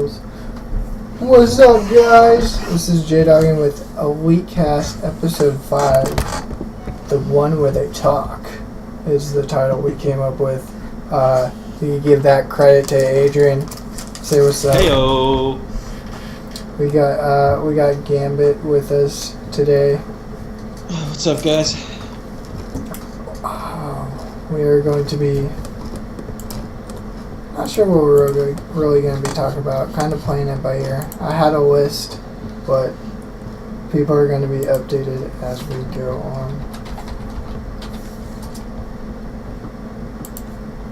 Pixels. What's up, guys? This is J-Doggin with EleteCast EP.5. The one where they talk is the title we came up with. You give that credit to Adrian. Say what's up. Heyo. We got Gambit with us today. What's up, guys? We are going to be not sure what we're really going to be talking about. Kind of playing it by ear. I had a list, but people are going to be updated as we go on.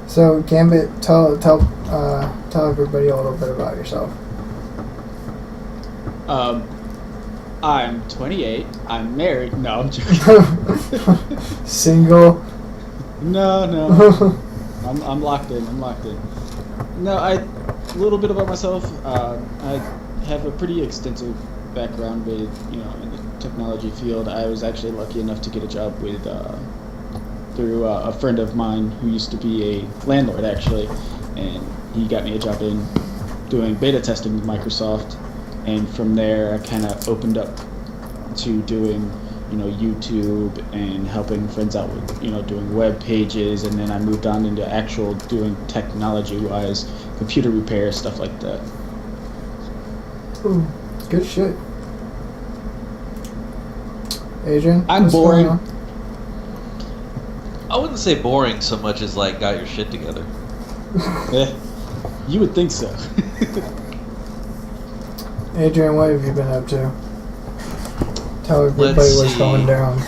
So Gambit, tell everybody a little bit about yourself. I'm 28. I'm married. No, I'm joking. Single. No. I'm locked in. No, a little bit about myself. I have a pretty extensive background with, in the technology field. I was actually lucky enough to get a job with, through a friend of mine who used to be a landlord, actually, and he got me a job in doing beta testing with Microsoft, and from there I kind of opened up to doing, YouTube and helping friends out with, doing web pages, and then I moved on into actual doing technology-wise, computer repair, stuff like that. Ooh, good shit. Adrian? I'm boring. I wouldn't say boring so much as like got your shit together. Yeah, you would think so. Adrian, what have you been up to? Tell everybody what's going down.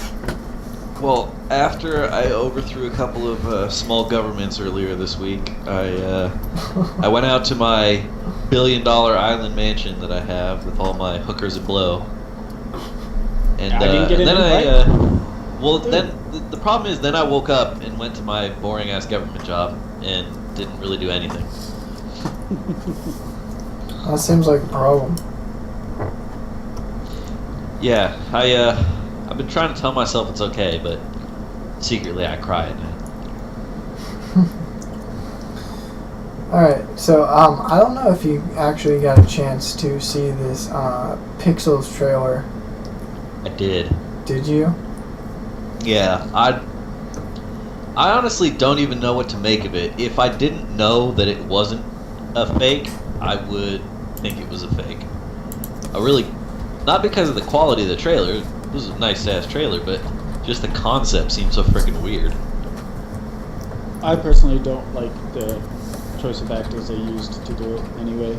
Well, after I overthrew a couple of small governments earlier this week, I went out to my $1 billion island mansion that I have with all my hookers and blow. And I didn't get then Then the problem is then I woke up and went to my boring ass government job and didn't really do anything. That seems like a problem. Yeah, I've been trying to tell myself it's okay, but secretly I cry at night. Alright, so I don't know if you actually got a chance to see this Pixels trailer. I did. Did you? Yeah, I honestly don't even know what to make of it. If I didn't know that it wasn't a fake, I would think it was a fake. Not because of the quality of the trailer. It was a nice-ass trailer, but just the concept seems so freaking weird. I personally don't like the choice of actors they used to do it anyway.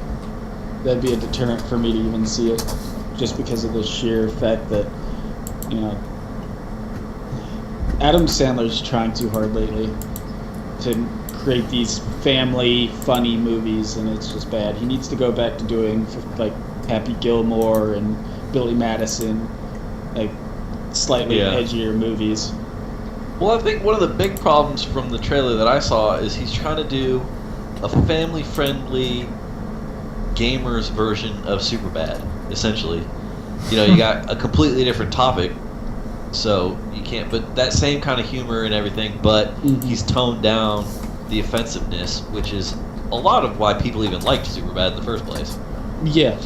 That'd be a deterrent for me to even see it, just because of the sheer fact that, Adam Sandler's trying too hard lately to create these family, funny movies, and it's just bad. He needs to go back to doing, like, Happy Gilmore and Billy Madison, like, slightly edgier movies. Well, I think one of the big problems from the trailer that I saw is he's trying to do a family-friendly gamers version of Superbad, essentially. You got a completely different topic, so you can't, but that same kind of humor and everything, but he's toned down the offensiveness, which is a lot of why people even liked Superbad in the first place. Yeah.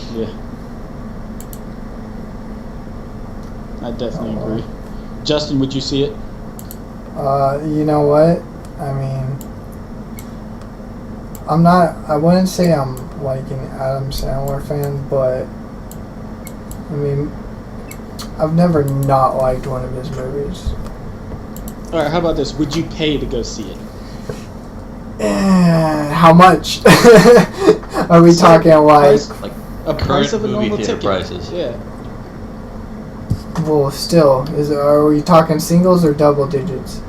I definitely agree. Justin, would you see it? You know what? I mean, I wouldn't say I'm like an Adam Sandler fan, but I mean, I've never not liked one of his movies. Alright, how about this? Would you pay to go see it? How much? Are we talking like a price of a movie normal theater ticket? prices? Yeah. Well, still, are we talking singles or double digits?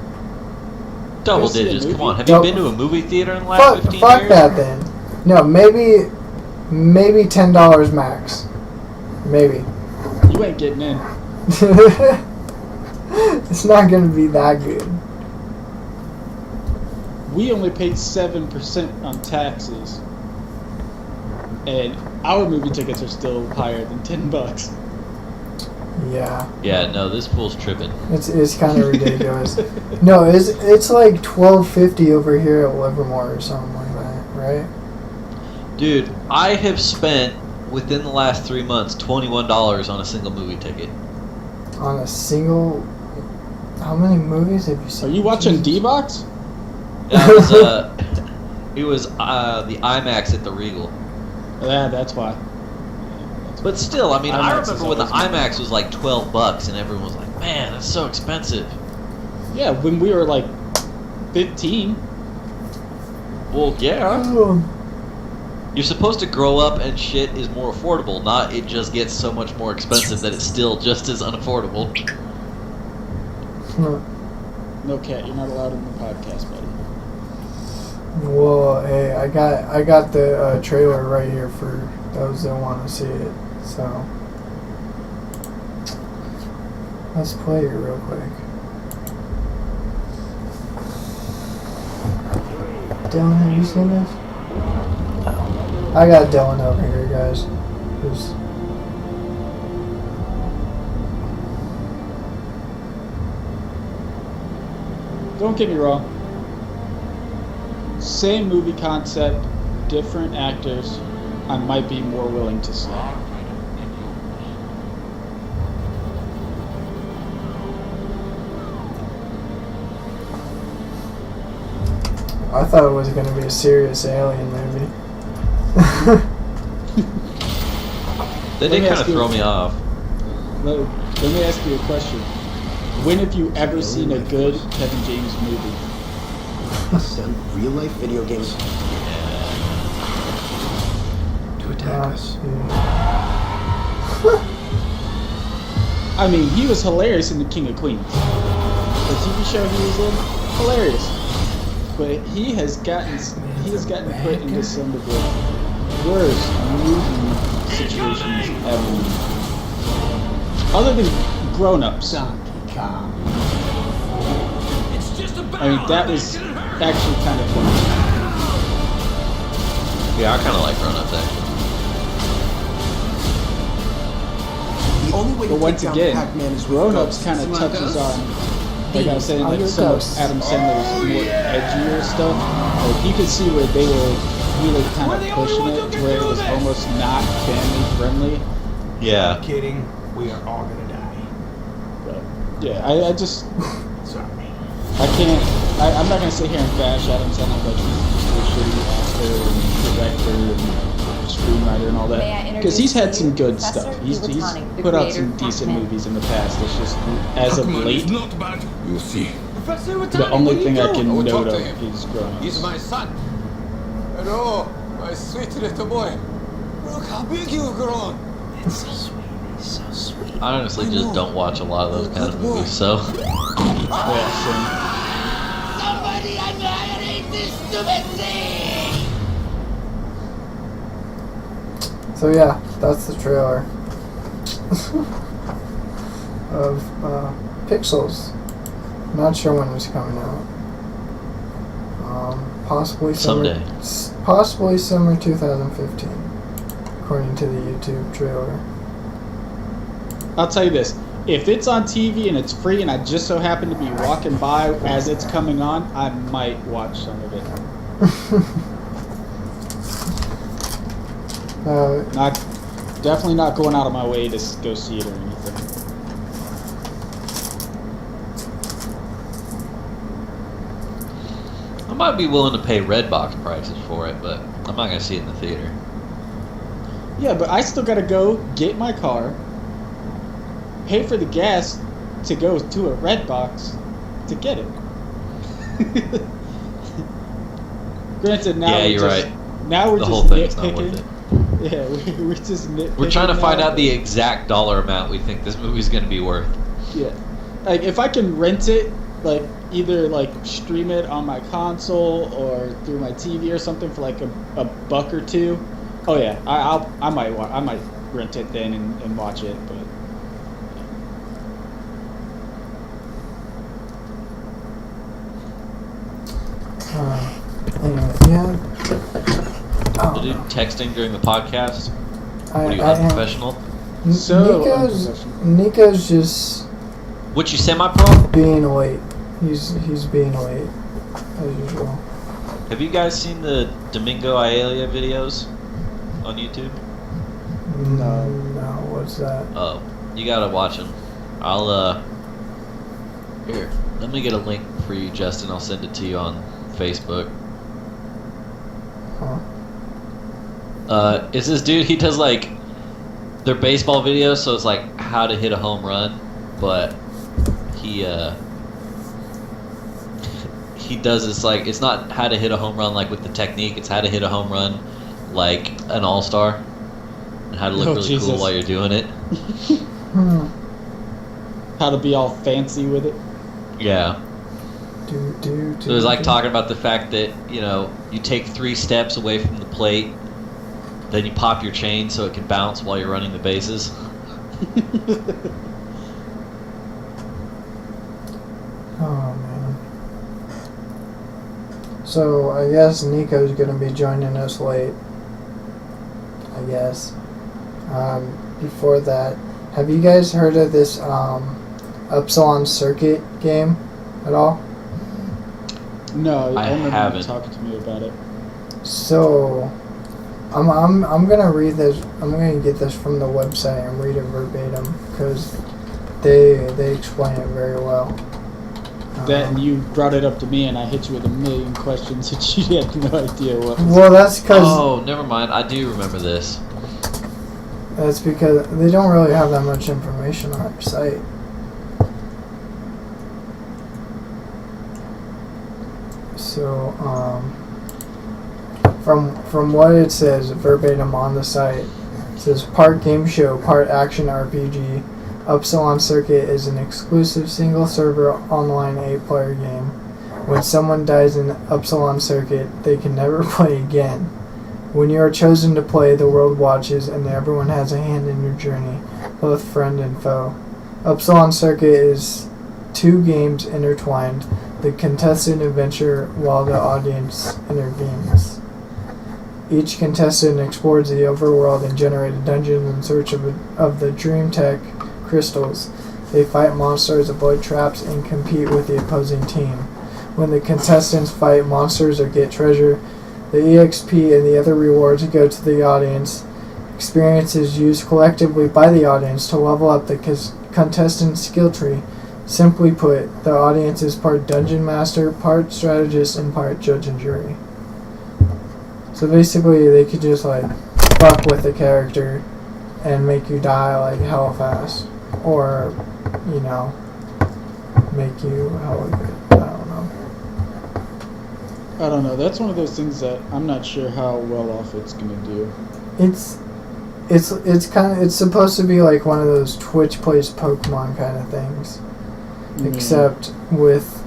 Double digits, come on. Have you been to a movie theater in the last 15 years? Fuck that then. No, maybe $10 max. Maybe. You ain't getting in. It's not gonna be that good. We only paid 7% on taxes, and our movie tickets are still higher than $10. Yeah. Yeah, no, this fool's tripping. It's kind of ridiculous. No, it's like $12.50 over here at Livermore or something like that, right? Dude, I have spent within the last 3 months $21 on a single movie ticket. On a single. How many movies have you seen? Are you watching D-Box? It was the IMAX at the Regal. Yeah, that's why. But still, I mean, I IMAX remember is when the always IMAX was like $12 and everyone was like, man, that's so expensive. Yeah, when we were like 15. Well, yeah. Oh. You're supposed to grow up and shit is more affordable, not it just gets so much more expensive that it's still just as unaffordable. No, Cat, you're not allowed in the podcast, buddy. Well, hey, I got the trailer right here for those that want to see it. So let's play it real quick. Dylan, have you seen this? No. I got Dylan over here, guys. Don't get me wrong. Same movie concept, different actors. I might be more willing to see. I thought it was going to be a serious alien movie. They did kind of throw me off. Let me ask you a question. When have you ever seen a good Kevin James movie? Send real-life video games to attack us. I mean, he was hilarious in The King of Queens. The TV show he was in, hilarious. But he has gotten put into some of the worst movie situations ever. Other than Grown Ups. I mean, that was actually kind of funny. Yeah, I kind of like Grown Ups actually. But once again, Grown Ups kind of touches on, like I was saying, like some of Adam Sandler's more edgier stuff. Like you could see where they were really kind of pushing it to where it was almost not family friendly. Yeah. Kidding. We are all gonna die. But yeah, I just I can't. I'm not gonna sit here and bash Adam Sandler like he's just a shitty actor and director and screenwriter and all that, because he's had some good stuff. He's put out some decent movies in the past. It's just as of late, You'll see. the only thing I can note of is Grown He's Ups. my son. Hello, my sweet little boy. Look how big you've grown. It's so sweet. It's so sweet. I honestly just don't watch a lot of those kind of movies, so. Yeah, Somebody annihilate this stupid thing! So yeah, that's the trailer of Pixels. Not sure when it's coming out. Possibly Someday. Possibly summer 2015, according to the YouTube trailer. I'll tell you this. If it's on TV and it's free and I just so happen to be walking by as it's coming on, I might watch some of it. Definitely not going out of my way to go see it or anything. I might be willing to pay Redbox prices for it, but I'm not going to see it in the theater. Yeah, but I still gotta go get my car, pay for the gas to go to a Redbox to get it. Granted, now Yeah, we're you're just, right. Now we're The just whole thing's not nitpicking. worth it. Yeah, we're just nitpicking. We're trying to find now, out the but- exact dollar amount we think this movie's going to be worth. Yeah, like if I can rent it, like either like stream it on my console or through my TV or something for like a $1 or $2. Oh yeah, I might rent it then and watch it, but. Anyway, yeah. To do texting during the podcast? What are you, I am- unprofessional? So Nico's just What, you semi-pro? being late. He's being late as usual. Have you guys seen the Domingo Aiello videos? on YouTube? No. No, what's that? Oh, you gotta watch them. I'll here. Let me get a link for you, Justin. I'll send it to you on Facebook. Huh. It's this dude. He does like their baseball videos, so it's like how to hit a home run, but he does this like it's not how to hit a home run like with the technique. It's how to hit a home run like an all-star and how to look really Jesus. cool while you're doing it. How to be all fancy with it. Yeah. So it's like talking about the fact that, you know, you take 3 steps away from the plate, then you pop your chain so it can bounce while you're running the bases. Oh man. So I guess Nico's gonna be joining us late. I guess. Before that, have you guys heard of this Upsilon Circuit game at all? No, I remember haven't. you talking to me about it. So I'm gonna read this. I'm gonna get this from the website and read it verbatim because they explain it very well. That and you brought it up to me, and I hit you with a million questions that you had no idea what. Was. Well, that's because Oh, never mind. I do remember this. they don't really have that much information on their site. So from what it says verbatim on the site, it says part game show, part action RPG. Upsilon Circuit is an exclusive single-server online 8-player game. When someone dies in Upsilon Circuit, they can never play again. When you are chosen to play, the world watches and everyone has a hand in your journey, both friend and foe. Upsilon Circuit is 2 games intertwined, the contestant adventure while the audience intervenes. Each contestant explores the overworld and generates dungeons in search of the Dream Tech crystals. They fight monsters, avoid traps, and compete with the opposing team. When the contestants fight monsters or get treasure, the EXP and the other rewards go to the audience. Experience is used collectively by the audience to level up the contestant skill tree. Simply put, the audience is part dungeon master, part strategist, and part judge and jury. So basically, they could just like fuck with the character and make you die like hella fast, or you know, make you hella good. I don't know. That's one of those things that I'm not sure how well off it's gonna do. It's supposed to be like one of those Twitch plays Pokemon kind of things, except with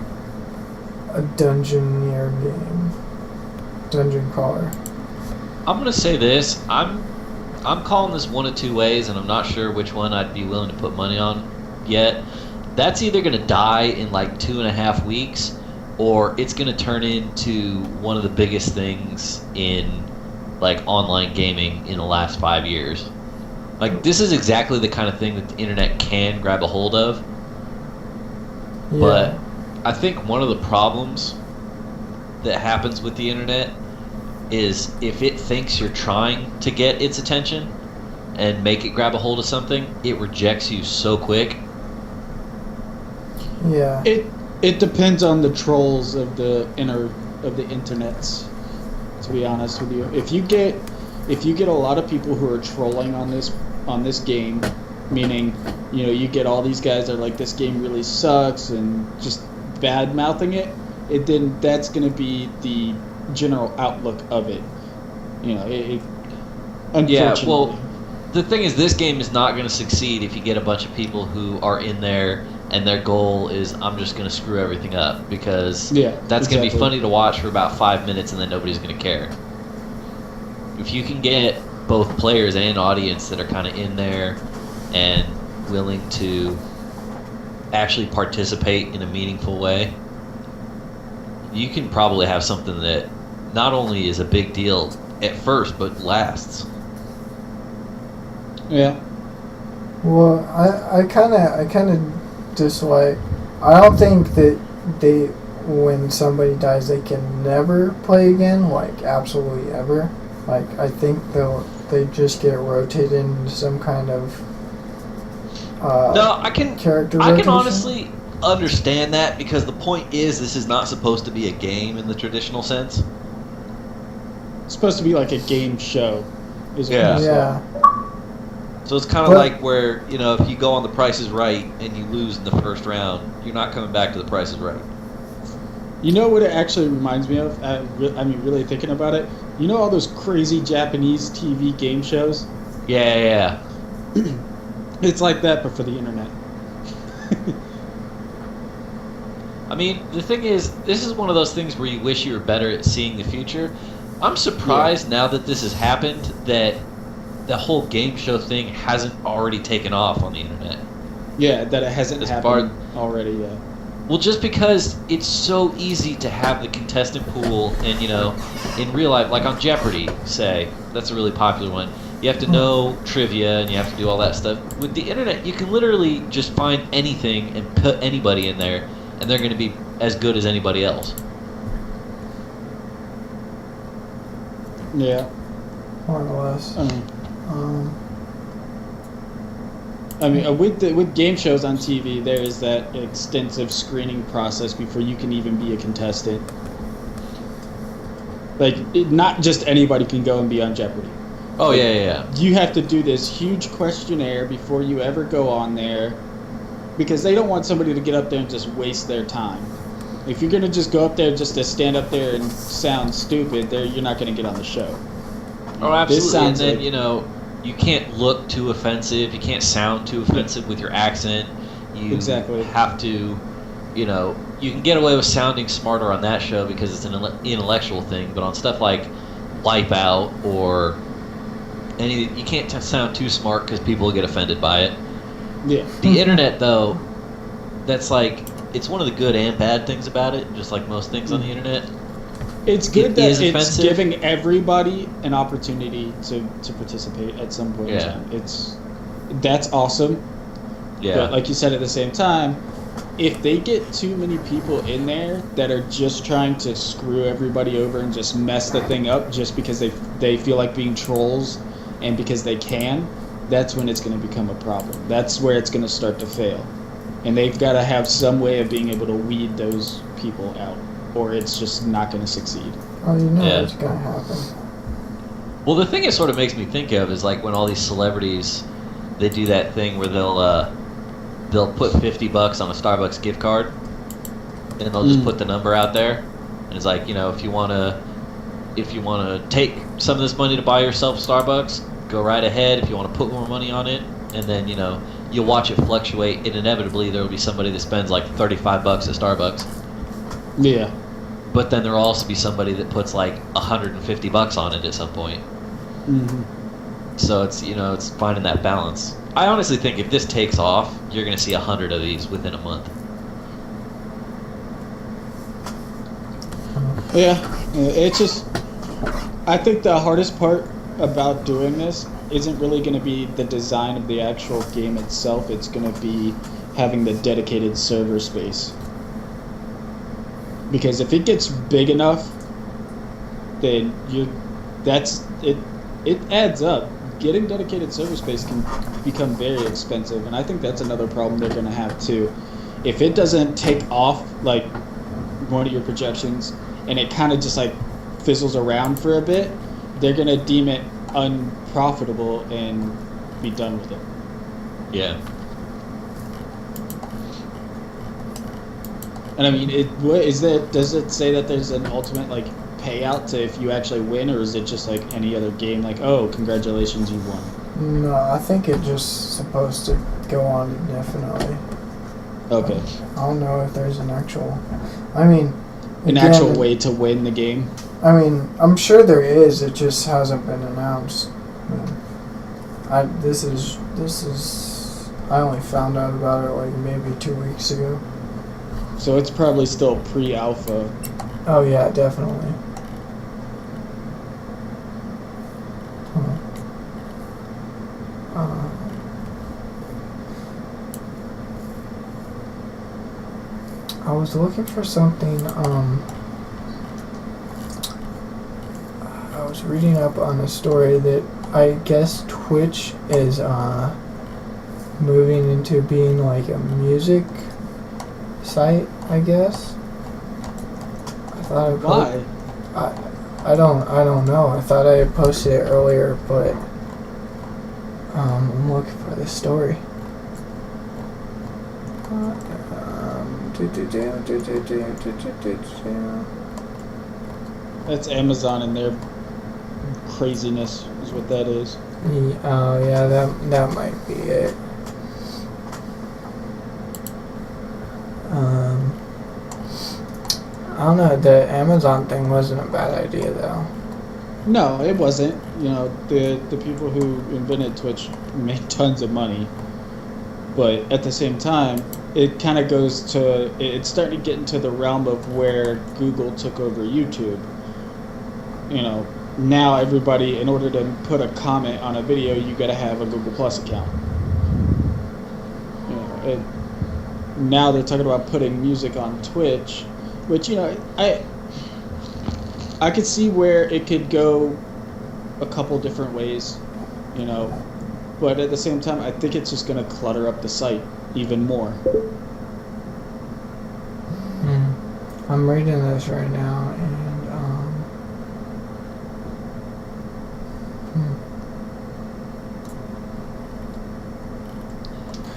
a dungeoneer game, dungeon crawler. I'm gonna say this. I'm calling this one of 2 ways, and I'm not sure which one I'd be willing to put money on yet. That's either gonna die in like 2.5 weeks, or it's gonna turn into one of the biggest things in like online gaming in the last 5 years. Like, this is exactly the kind of thing that the internet can grab a hold of. Yeah. But I think one of the problems that happens with the internet is if it thinks you're trying to get its attention and make it grab a hold of something, it rejects you so quick. Yeah. It depends on the trolls of the internets. To be honest with you, if you get a lot of people who are trolling on this game, meaning, you know, you get all these guys that are like, this game really sucks and just bad mouthing it, then that's going to be the general outlook of it. You know, unfortunately. Yeah, well, the thing is, this game is not going to succeed if you get a bunch of people who are in there and their goal is, I'm just going to screw everything up, because that's going to be funny to watch for about 5 minutes and then nobody's going to care. If you can get both players and audience that are kind of in there and willing to actually participate in a meaningful way, you can probably have something that not only is a big deal at first, but lasts. Yeah. Well, I kind of dislike. I don't think that when somebody dies, they can never play again. Like, absolutely ever. Like, I think they just get rotated into some kind of No, I can character I can rotation? honestly understand that because the point is this is not supposed to be a game in the traditional sense. It's supposed to be like a game show. Is what Yeah. you Yeah. said. So it's kind of But- like where, if you go on The Price is Right and you lose in the first round, you're not coming back to The Price is Right. You know what it actually reminds me of? Really thinking about it. You know all those crazy Japanese TV game shows? Yeah. It's like that, but for the internet. I mean, the thing is, this is one of those things where you wish you were better at seeing the future. I'm surprised now that this has happened that the whole game show thing hasn't already taken off on the internet. Yeah, that it hasn't As happened already yet. Well, just because it's so easy to have the contestant pool and, in real life, like on Jeopardy, say, that's a really popular one. You have to know trivia and you have to do all that stuff. With the internet, you can literally just find anything and put anybody in there, and they're going to be as good as anybody else. Yeah. More or less. With game shows on TV, there is that extensive screening process before you can even be a contestant. Like, not just anybody can go and be on Jeopardy. Oh, yeah. You have to do this huge questionnaire before you ever go on there, because they don't want somebody to get up there and just waste their time. If you're gonna just go up there just to stand up there and sound stupid, you're not gonna get on the show. Oh, absolutely. This sounds And then, you can't look too offensive. You can't sound too offensive with your accent. You Exactly. have to, you can get away with sounding smarter on that show because it's an intellectual thing. But on stuff like Wipeout or you can't sound too smart because people will get offended by it. Yeah. The internet, though, that's it's one of the good and bad things about it, just like most things on the internet. It's good It that is it's offensive. giving everybody an opportunity to participate at some point in Yeah. time. That's awesome. Yeah. But like you said, at the same time, if they get too many people in there that are just trying to screw everybody over and just mess the thing up just because they feel like being trolls and because they can, that's when it's going to become a problem. That's where it's going to start to fail. And they've got to have some way of being able to weed those people out, or it's just not going to succeed. Oh, Yeah. it's gonna happen. Well, the thing it sort of makes me think of is like when all these celebrities, they do that thing where they'll put $50 on a Starbucks gift card, and they'll just put the number out there, and it's like, if you wanna take some of this money to buy yourself Starbucks, go right ahead. If you want to put more money on it, and then you'll watch it fluctuate, and inevitably there will be somebody that spends like $35 at Starbucks. Yeah. But then there'll also be somebody that puts like $150 on it at some point. Mm-hmm. So it's finding that balance. I honestly think if this takes off, you're going to see 100 of these within a month. Yeah. It's just, I think the hardest part about doing this isn't really going to be the design of the actual game itself. It's going to be having the dedicated server space. Because if it gets big enough, then it adds up. Getting dedicated server space can become very expensive, and I think that's another problem they're going to have too. If it doesn't take off like one of your projections, and it kind of just like fizzles around for a bit, they're going to deem it unprofitable and be done with it. Yeah. And I mean, does it say that there's an ultimate like payout to if you actually win, or is it just like any other game, like, oh, congratulations, you won? No, I think it's just supposed to go on indefinitely. Okay. I don't know if there's an actual. I mean, An again, actual way to win the game? I mean, I'm sure there is. It just hasn't been announced. This is. I only found out about it like maybe 2 weeks ago. So it's probably still pre-alpha. Oh yeah, definitely. I was looking for something. I was reading up on a story that I guess Twitch is moving into being like a music site, I guess. I thought Why? I don't know. I thought I had posted it earlier, but I'm looking for the story. That's Amazon and their craziness is what that is. Oh yeah, that might be it. I don't know. The Amazon thing wasn't a bad idea though. No, it wasn't. You know, the people who invented Twitch made tons of money, but at the same time, it kind of goes to, it's starting to get into the realm of where Google took over YouTube. You know, now everybody, in order to put a comment on a video, you got to have a Google Plus account. You know, now they're talking about putting music on Twitch, which, you know, I could see where it could go a couple different ways, you know, but at the same time, I think it's just going to clutter up the site even more. I'm reading this right now, and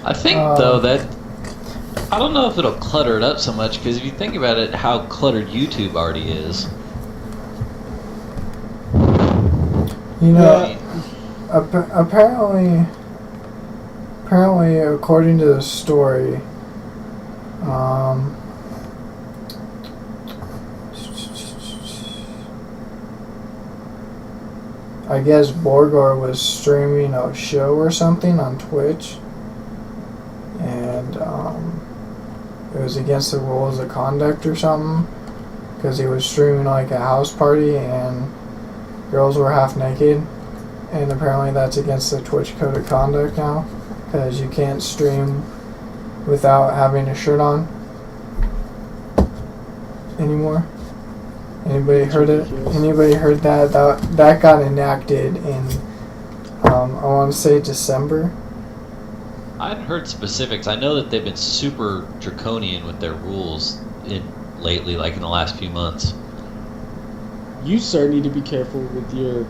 I think though that I don't know if it'll clutter it up so much, because if you think about it, how cluttered YouTube already is. you know, apparently, according to the story, I guess Borgor was streaming a show or something on Twitch, and it was against the rules of conduct or something, because he was streaming like a house party and girls were half naked, and apparently that's against the Twitch code of conduct now, because you can't stream without having a shirt on anymore. Anybody heard it? Anybody heard that? That got enacted in I want to say December. I hadn't heard specifics. I know that they've been super draconian with their rules lately, like in the last few months. You, sir, need to be careful with your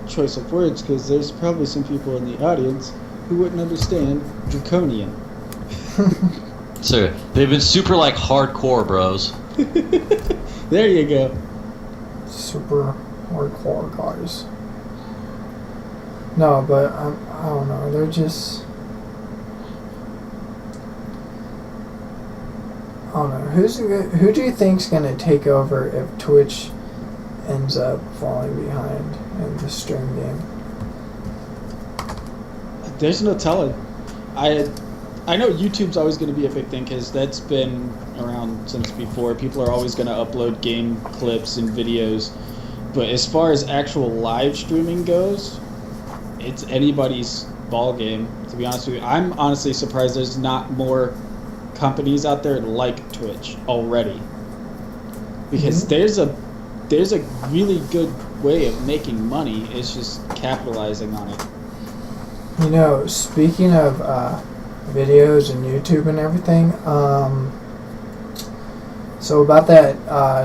choice of words, because there's probably some people in the audience who wouldn't understand draconian. So they've been super like hardcore, bros. There you go. Super hardcore guys. No, but I don't know. They're just, I don't know. Who do you think's gonna take over if Twitch ends up falling behind in the stream game? There's no telling. I know YouTube's always going to be a big thing, because that's been around since before. People are always going to upload game clips and videos. But as far as actual live streaming goes, it's anybody's ball game, to be honest with you. I'm honestly surprised there's not more companies out there like Twitch already. Because there's a really good way of making money. It's just capitalizing on it. You know, speaking of videos and YouTube and everything, so about that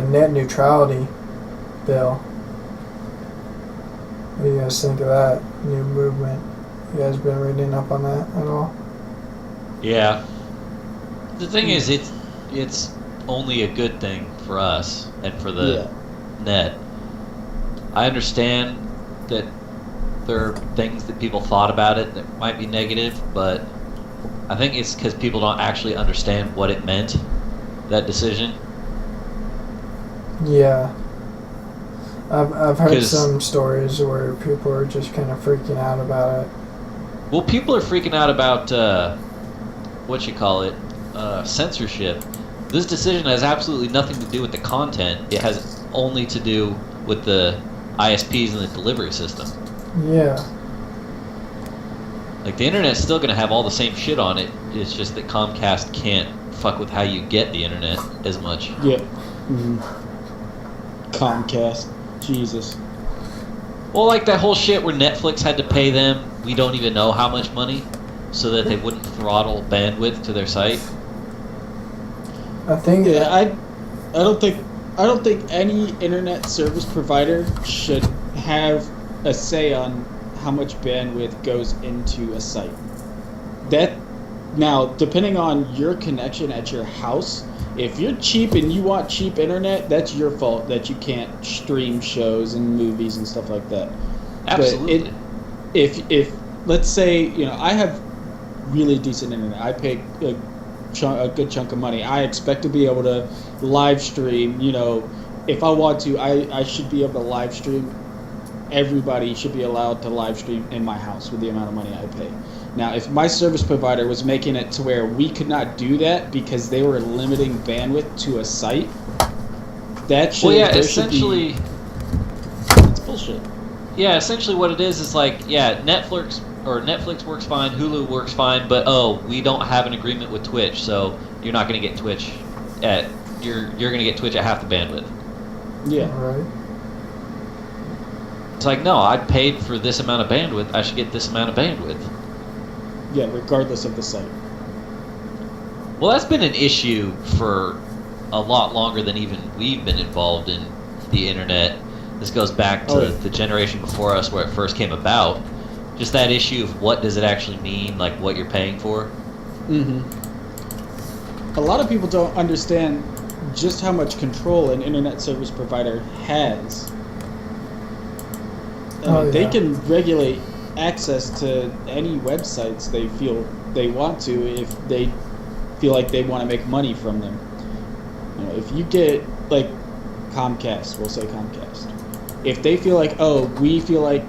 net neutrality bill, what do you guys think of that new movement? You guys been reading up on that at all? Yeah. The thing is, it's only a good thing for us and for the net. I understand that there are things that people thought about it that might be negative, but I think it's because people don't actually understand what it meant, that decision. Yeah. I've heard some stories where people are just kind of freaking out about it. Well, people are freaking out about, censorship. This decision has absolutely nothing to do with the content. It has only to do with the ISPs and the delivery system. Yeah. Like, the internet's still going to have all the same shit on it. It's just that Comcast can't fuck with how you get the internet as much. Yeah. Mm-hmm. Comcast. Jesus. Well, like that whole shit where Netflix had to pay them, we don't even know how much money, so that they wouldn't throttle bandwidth to their site. I think. Yeah, I don't think any internet service provider should have a say on how much bandwidth goes into a site. That now, depending on your connection at your house, if you're cheap and you want cheap internet, that's your fault that you can't stream shows and movies and stuff like that. Absolutely. But if let's say, I have really decent internet. I pay a good chunk of money. I expect to be able to live stream. If I want to, I should be able to live stream. Everybody should be allowed to live stream in my house with the amount of money I pay. Now, if my service provider was making it to where we could not do that because they were limiting bandwidth to a site, that should, essentially, it's bullshit. Yeah, essentially what it is like, Netflix works fine, Hulu works fine, but we don't have an agreement with Twitch, so you're not going to get Twitch you're going to get Twitch at half the bandwidth. Yeah. Right. It's like, no, I paid for this amount of bandwidth, I should get this amount of bandwidth. Yeah, regardless of the site. Well, that's been an issue for a lot longer than even we've been involved in the internet. This goes back to the generation before us where it first came about. Just that issue of what does it actually mean, like what you're paying for. Mm-hmm. A lot of people don't understand just how much control an internet service provider has. They can regulate access to any websites they feel they want to if they feel like they want to make money from them. If you get like Comcast, we'll say Comcast. If they feel like, we feel like,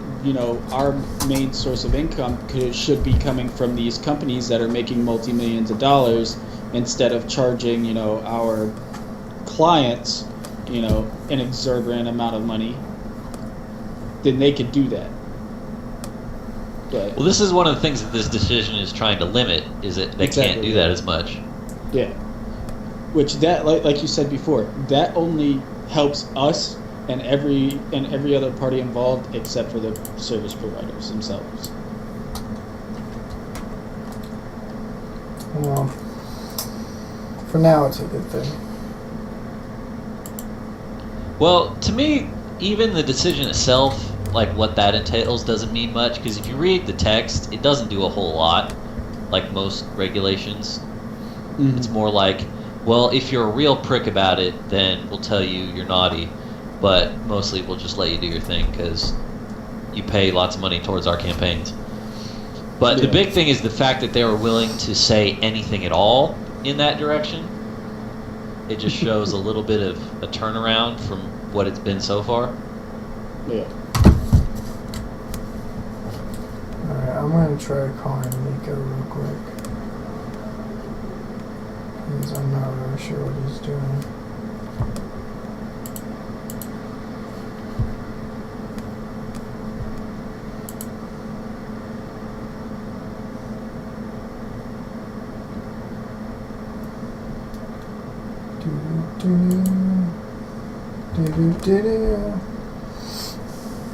our main source of income should be coming from these companies that are making multi-millions of dollars instead of charging, our clients, an exorbitant amount of money, then they could do that. But, Well, this is one of the things that this decision is trying to limit, is that they can't do that as much. Yeah. Which that, like you said before, that only helps us and every other party involved except for the service providers themselves. Well, for now, it's a good thing. Well, to me, even the decision itself, like what that entails, doesn't mean much, because if you read the text, it doesn't do a whole lot, like most regulations. Mm-hmm. It's more like, well, if you're a real prick about it, then we'll tell you you're naughty, but mostly we'll just let you do your thing, because you pay lots of money towards our campaigns. But the big thing is the fact that they were willing to say anything at all in that direction. It just shows a little bit of a turnaround from what it's been so far. Yeah. Alright, I'm gonna try calling Nico real quick. Because I'm not really sure what he's doing.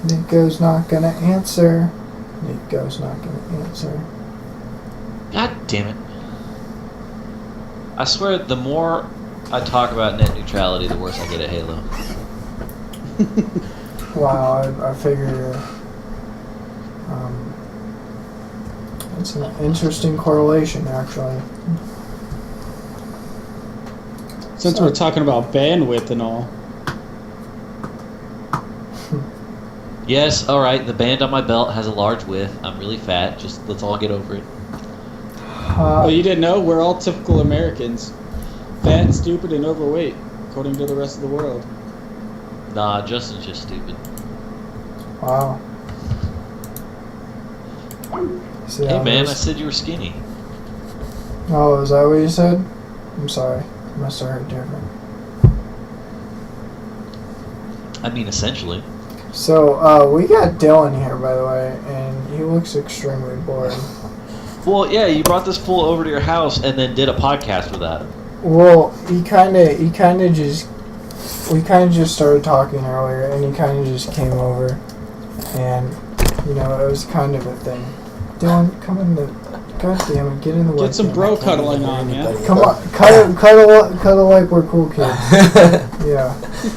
Nico's not gonna answer. Nico's not gonna answer. God damn it. I swear, the more I talk about net neutrality, the worse I get at Halo. Wow, I figure it's an interesting correlation, actually. Since we're talking about bandwidth and all. Yes, alright, the band on my belt has a large width. I'm really fat. Just let's all get over it. Oh, you didn't know? We're all typical Americans. Fat, stupid, and overweight, according to the rest of the world. Nah, Justin's just stupid. Wow. See Hey how man, this- I said you were skinny. Oh, is that what you said? I'm sorry. Must have heard different. I mean, essentially. So, we got Dylan here, by the way, and he looks extremely bored. Well, yeah, you brought this fool over to your house and then did a podcast without him. Well, we kind of just started talking earlier, and he kind of just came over, and it was kind of a thing. Dylan, come in the. God damn it, get in the way. Get some bro cuddling on, man. Come on, cuddle like we're cool kids. Yeah.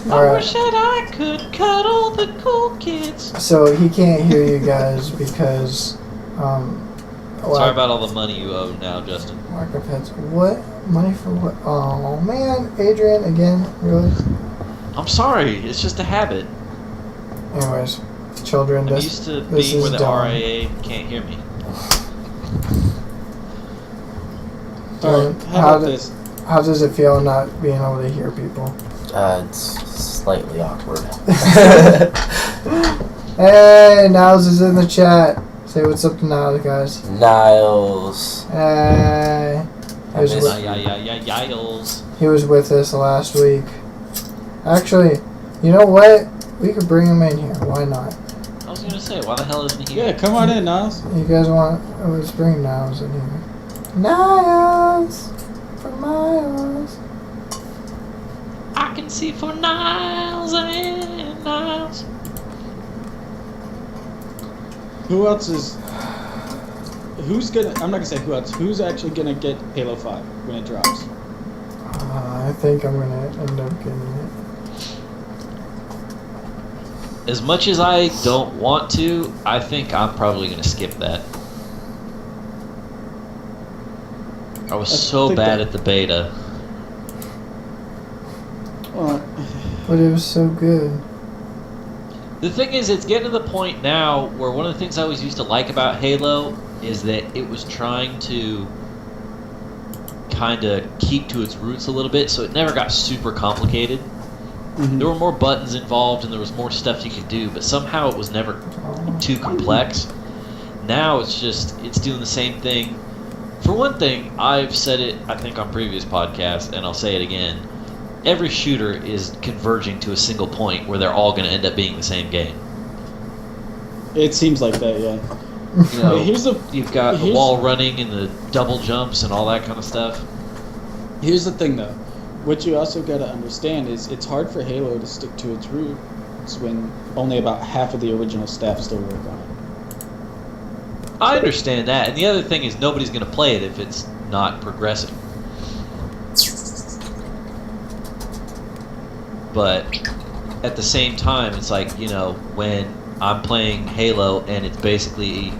All I right. wish that I could cuddle the cool kids. So he can't hear you guys because. Sorry about all the money you owe now, Justin. Lack of heads. What? Money for what? Oh man, Adrian again? Really? I'm sorry, it's just a habit. Anyways, children, I'm this used to this being is where the dumb. RIA can't hear me. Alright, how about this? How does it feel not being able to hear people? It's slightly awkward. Hey, Niles is in the chat. Say what's up to Niles, guys. Niles. Hey. He was, with, Yiles. he was with us last week. Actually, you know what? We could bring him in here. Why not? I was gonna say, why the hell isn't he here? Yeah, come on in, Niles. You guys want? Let's bring Niles in here. Niles! For Miles. I can see for Niles and Niles. Who else is... Who's gonna... I'm not gonna say who else. Who's actually gonna get Halo 5 when it drops? I think I'm gonna end up getting it. As much as I don't want to, I think I'm probably gonna skip that. I was so bad at the beta. Well, But it was so good. The thing is, it's getting to the point now where one of the things I always used to like about Halo is that it was trying to kind of keep to its roots a little bit, so it never got super complicated. mhm. There were more buttons involved and there was more stuff you could do, but somehow it was never too complex. Now it's doing the same thing. For one thing, I've said it, I think, on previous podcasts, and I'll say it again. Every shooter is converging to a single point where they're all going to end up being the same game. It seems like that, yeah. You know, you've got the here's- wall running and the double jumps and all that kind of stuff. Here's the thing, though. What you also got to understand is it's hard for Halo to stick to its roots when only about half of the original staff still work on it. I understand that, and the other thing is nobody's going to play it if it's not progressing. But at the same time, it's like, when I'm playing Halo and it's basically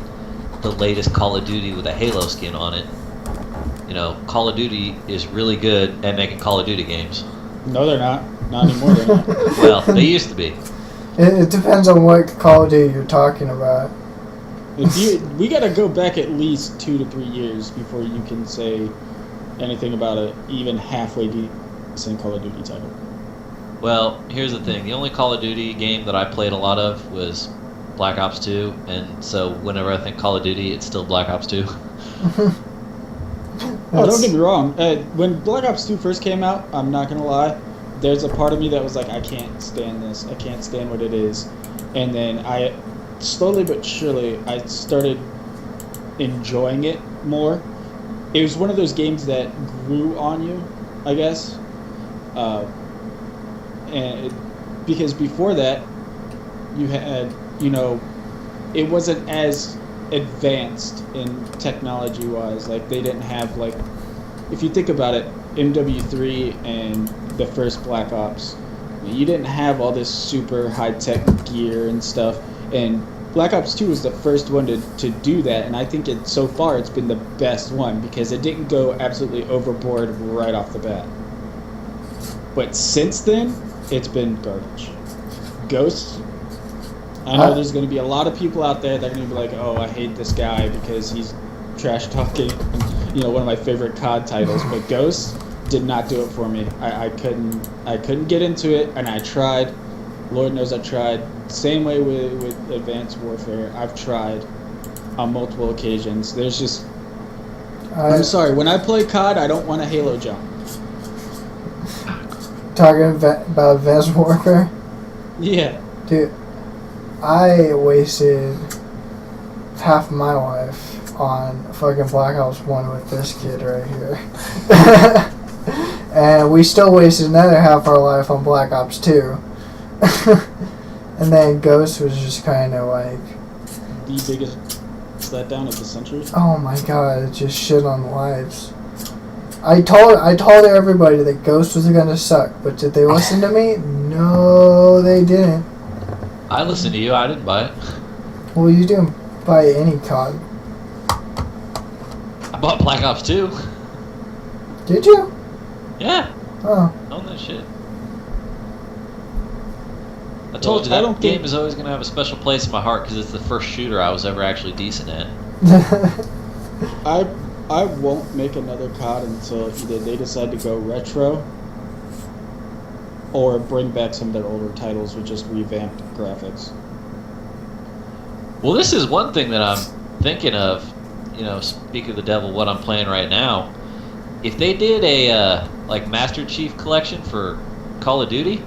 the latest Call of Duty with a Halo skin on it, Call of Duty is really good at making Call of Duty games. No, they're not. Not anymore, they're not. Well, they used to be. It depends on what Call of Duty you're talking about. We got to go back at least 2 to 3 years before you can say anything about a even halfway decent Call of Duty title. Well, here's the thing. The only Call of Duty game that I played a lot of was Black Ops 2, and so whenever I think Call of Duty, it's still Black Ops 2. Oh, don't get me wrong. When Black Ops 2 first came out, I'm not going to lie, there's a part of me that was like, I can't stand this. I can't stand what it is. And then slowly but surely, I started enjoying it more. It was one of those games that grew on you, I guess. Because before that, you had, it wasn't as advanced in technology-wise. Like, they didn't have, like, if you think about it, MW3 and the first Black Ops, you didn't have all this super high-tech gear and stuff. And Black Ops 2 was the first one to do that, and I think so far it's been the best one because it didn't go absolutely overboard right off the bat. But since then, it's been garbage. Ghosts, I know there's going to be a lot of people out there that are going to be like, oh, I hate this guy because he's trash-talking, one of my favorite COD titles. But Ghosts did not do it for me. I couldn't get into it, and I tried. Lord knows I tried. Same way with Advanced Warfare. I've tried on multiple occasions. There's just... I'm sorry, when I play COD, I don't want a Halo jump. Talking about Advanced Warfare? Yeah. Dude, I wasted half my life on fucking Black Ops 1 with this kid right here. And we still wasted another half our life on Black Ops 2. And then Ghost was just kind of like, The biggest letdown of the century. oh my god, it just shit on lives. I told everybody that Ghost was gonna suck, but did they listen to me? No, they didn't. I listened to you. I didn't buy it. Well, you didn't buy any COD. I bought Black Ops 2. Did you? Yeah. Oh. Own that shit. I told you I that don't game think- is always going to have a special place in my heart because it's the first shooter I was ever actually decent at. I won't make another COD until either they decide to go retro or bring back some of their older titles with just revamped graphics. Well, this is one thing that I'm thinking of. You know, speak of the devil, what I'm playing right now. If they did a like Master Chief collection for Call of Duty,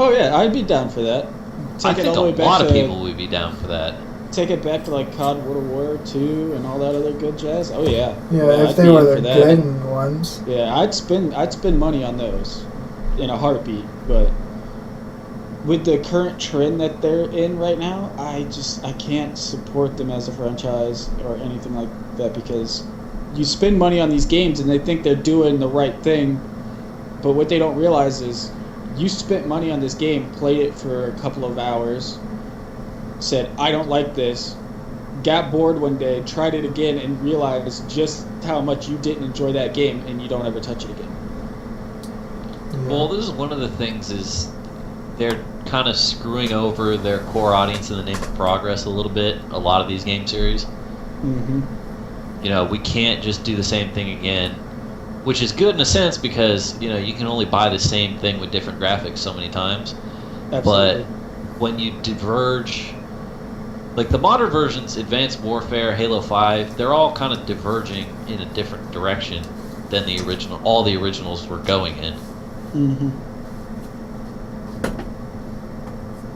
Oh yeah, I'd be down for that. I Take it think all a the way back lot to of people would be down for that. take it back to like COD World War II and all that other good jazz. Oh yeah. Yeah, I'd if they be were in the for that. good ones. Yeah, I'd spend money on those in a heartbeat, but with the current trend that they're in right now, I can't support them as a franchise or anything like that because you spend money on these games and they think they're doing the right thing, but what they don't realize is you spent money on this game, played it for a couple of hours, said, I don't like this, got bored one day, tried it again, and realized just how much you didn't enjoy that game, and you don't ever touch it again. Yeah. Well, this is one of the things is they're kind of screwing over their core audience in the name of progress a little bit. A lot of these game series, Mm-hmm. you know, we can't just do the same thing again, which is good in a sense because you know you can only buy the same thing with different graphics so many times. Absolutely. But when you diverge, like the modern versions, Advanced Warfare, Halo 5, they're all kind of diverging in a different direction than the original. All the originals were going in. Mm-hmm.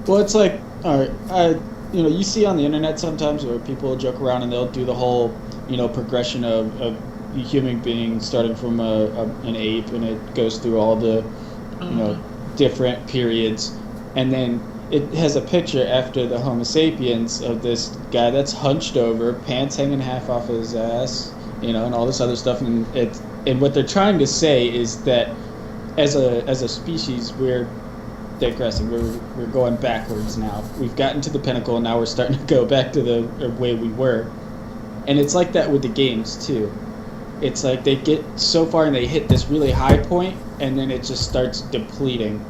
Well, it's like, all right, you see on the internet sometimes where people joke around and they'll do the whole, progression of human being starting from an ape, and it goes through all the, different periods, and then it has a picture after the Homo sapiens of this guy that's hunched over, pants hanging half off his ass, and all this other stuff, and what they're trying to say is that as a species we're digressing. We're going backwards now. We've gotten to the pinnacle, and now we're starting to go back to the way we were. And it's like that with the games too. It's like they get so far and they hit this really high point, and then it just starts depleting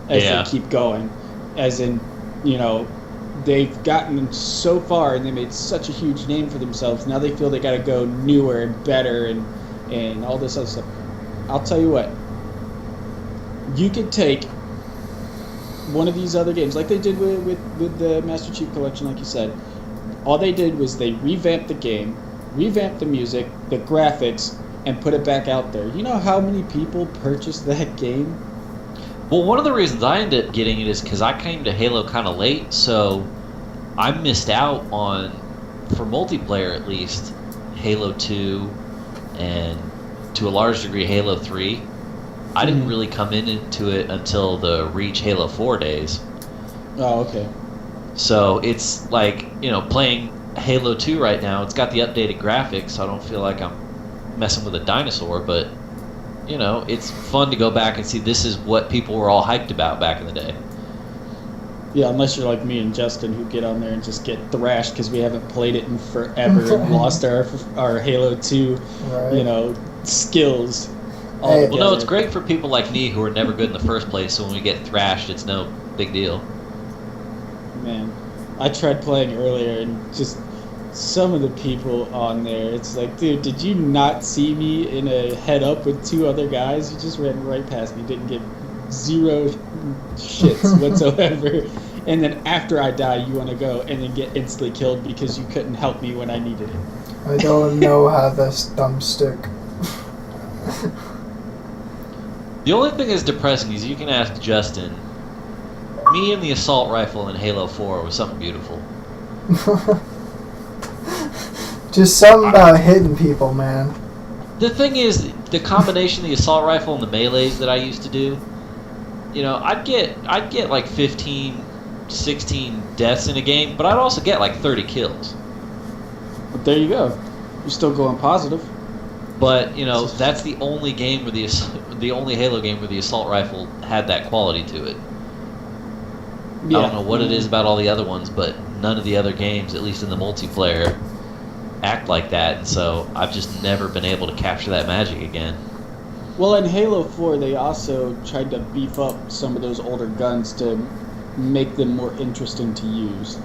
as they keep going. As in, they've gotten so far and they made such a huge name for themselves. Now they feel they got to go newer and better and all this other stuff. I'll tell you what. You could take one of these other games, like they did with the Master Chief Collection, like you said. All they did was they revamped the game, revamped the music, the graphics, and put it back out there. You know how many people purchased that game? Well, one of the reasons I ended up getting it is because I came to Halo kind of late, so I missed out on, for multiplayer at least, Halo 2 and to a large degree Halo 3. I didn't really come into it until the Reach Halo 4 days. Oh, okay. So it's like, playing Halo 2 right now, it's got the updated graphics, so I don't feel like I'm messing with a dinosaur, but, it's fun to go back and see this is what people were all hyped about back in the day. Yeah, unless you're like me and Justin, who get on there and just get thrashed because we haven't played it in forever and lost our Halo 2, Right. Skills. Hey. Well, no, it's great for people like me who are never good in the first place, so when we get thrashed, it's no big deal. Man, I tried playing earlier and just some of the people on there, it's like, dude, did you not see me in a head-up with two other guys? You just ran right past me, didn't give zero shits whatsoever. And then after I die, you want to go and then get instantly killed because you couldn't help me when I needed it. I don't know how this thumbstick. The only thing that's depressing is you can ask Justin, me and the assault rifle in Halo 4 was something beautiful. Just something about hitting people, man. The thing is, the combination of the assault rifle and the melees that I used to do, you know, I'd get like 15, 16 deaths in a game, but I'd also get like 30 kills. But there you go. You're still going positive. But you know, that's the only game where the only Halo game where the assault rifle had that quality to it. Yeah. I don't know what it is about all the other ones, but none of the other games, at least in the multiplayer, act like that, and so I've just never been able to capture that magic again. Well, in Halo 4, they also tried to beef up some of those older guns to make them more interesting to use.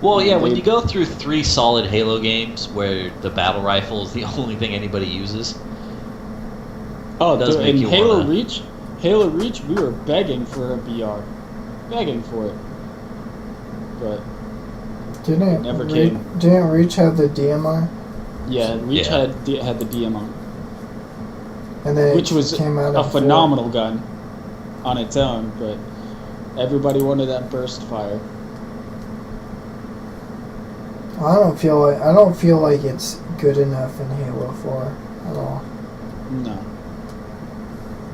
Well, yeah, when you go through 3 solid Halo games where the battle rifle is the only thing anybody uses, Oh, it does dude, make in you Halo wanna... Reach, we were begging for a BR. Begging for it. But Didn't Reach have the DMR? yeah, Reach Yeah. had the DMR, And then which was came out a in phenomenal gun on its own, but everybody wanted that burst fire. 4. I don't feel like it's good enough in Halo 4 at all. No.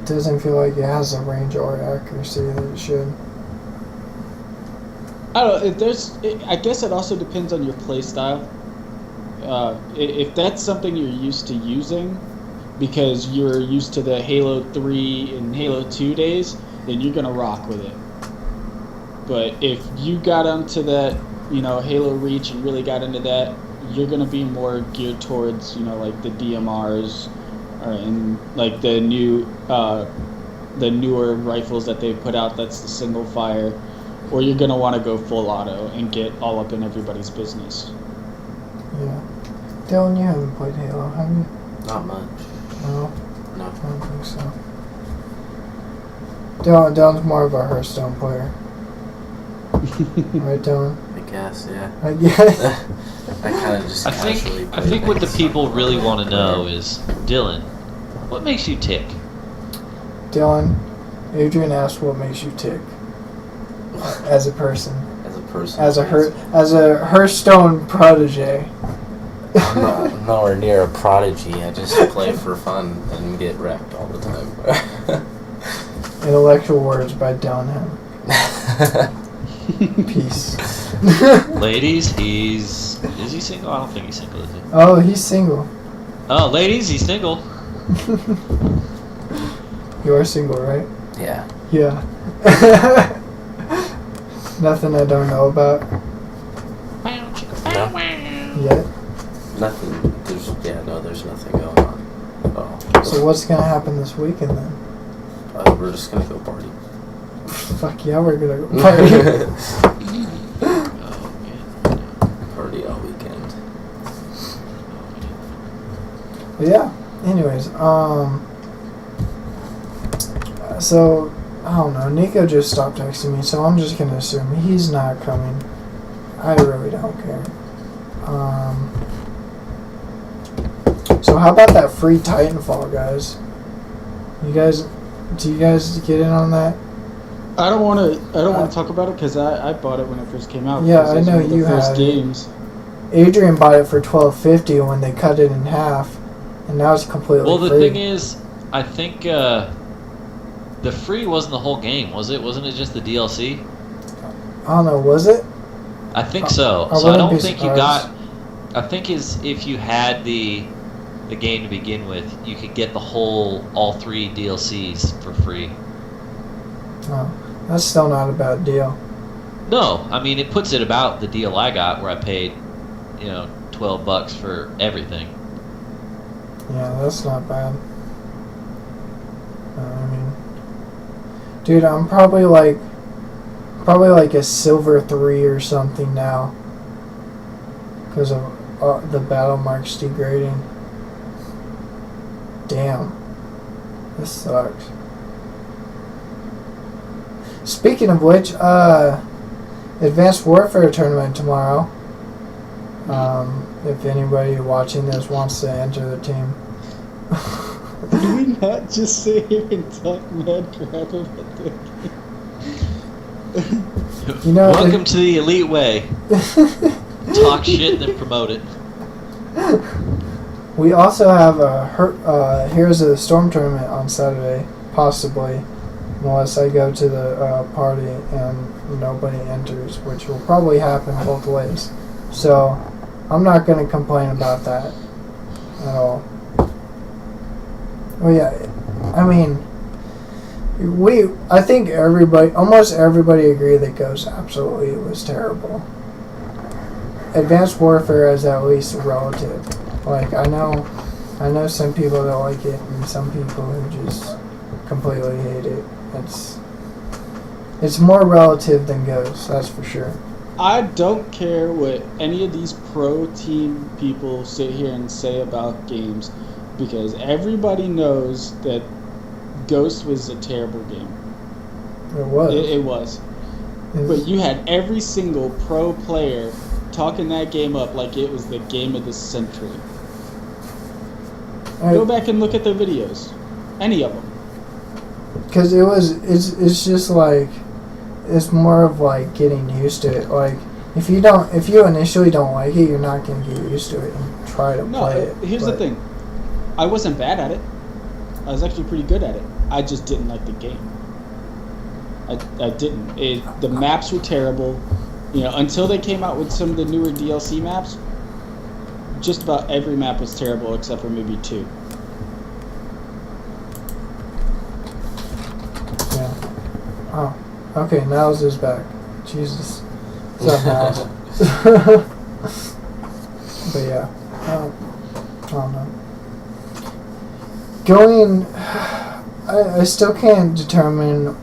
It doesn't feel like it has the range or accuracy that it should. I don't know, I guess it also depends on your play style. If that's something you're used to using, because you're used to the Halo 3 and Halo 2 days, then you're going to rock with it. But if you got onto that, you know, Halo Reach and really got into that, you're going to be more geared towards, you know, like the DMRs and like the newer rifles that they put out that's the single fire. Or you're going to want to go full auto and get all up in everybody's business. Yeah. Dylan, you haven't played Halo, have you? Not much. No? No. I don't think so. Dylan's more of a Hearthstone player. Right, Dylan? I guess, yeah. I guess. I kind of just I casually think what the things. people really want to know is, Dylan, what makes you tick? Dylan, Adrian asked what makes you tick. As a person. As a person. As a Hearthstone protege. I'm nowhere near a prodigy. I just play for fun and get wrecked all the time. Intellectual words by Dylan Hem. Peace. Ladies, is he single? I don't think he's single, is he? Oh, he's single. Oh, ladies, he's single. You are single, right? Yeah. Yeah. Nothing I don't know about No. yet. Nothing. There's nothing going on at all. So what's gonna happen this weekend then? We're just gonna go party. Fuck yeah, we're gonna go party. Oh, man. Party all weekend. But yeah. Anyways, so I don't know. Nico just stopped texting me, so I'm just gonna assume he's not coming. I really don't care. So how about that free Titanfall, guys? Do you guys get in on that? I don't want to talk about it because I bought it when it first came out. Yeah, because I it's know one of the you first had games. Adrian bought it for $12.50 when they cut it in half, and now it's completely Well, the free. thing is, I think the free wasn't the whole game, was it? Wasn't it just the DLC? I don't know, was it? I think so. I So I wouldn't don't be think you surprised. got. I think if you had the game to begin with, you could get all 3 DLCs for free. Oh, that's still not a bad deal. No, I mean it puts it about the deal I got where I paid, $12 for everything. Yeah, that's not bad. I mean, dude, I'm probably like a silver 3 or something now because of the battle marks degrading. Damn, this sucks. Speaking of which, Advanced Warfare tournament tomorrow. If anybody watching this wants to enter the team. Did we not just sit here and talk mad crap about that game? Welcome to the elite way. Talk shit and then promote it. We also have a Heroes of the Storm tournament on Saturday, possibly. unless I go to the party and nobody enters, which will probably happen both ways. So I'm not going to complain about that at all. Well, yeah, I mean, I think almost everybody agreed that Ghost absolutely was terrible. Advanced Warfare is at least relative. Like, I know some people that like it and some people who just completely hate it. It's more relative than Ghost, that's for sure. I don't care what any of these pro team people sit here and say about games, because everybody knows that Ghost was a terrible game. It was. It was. But you had every single pro player talking that game up like it was the game of the century. Go back and look at their videos. Any of them. Because it's just like, it's more of like getting used to it. Like, if you initially don't like it, you're not going to get used to it and try to play it. Here's the thing. I wasn't bad at it. I was actually pretty good at it. I just didn't like the game. I didn't. The maps were terrible. Until they came out with some of the newer DLC maps, just about every map was terrible except for maybe 2. Yeah. Oh. Okay, Niles is back. Jesus. What's up, Niles? But yeah. I don't know. I still can't determine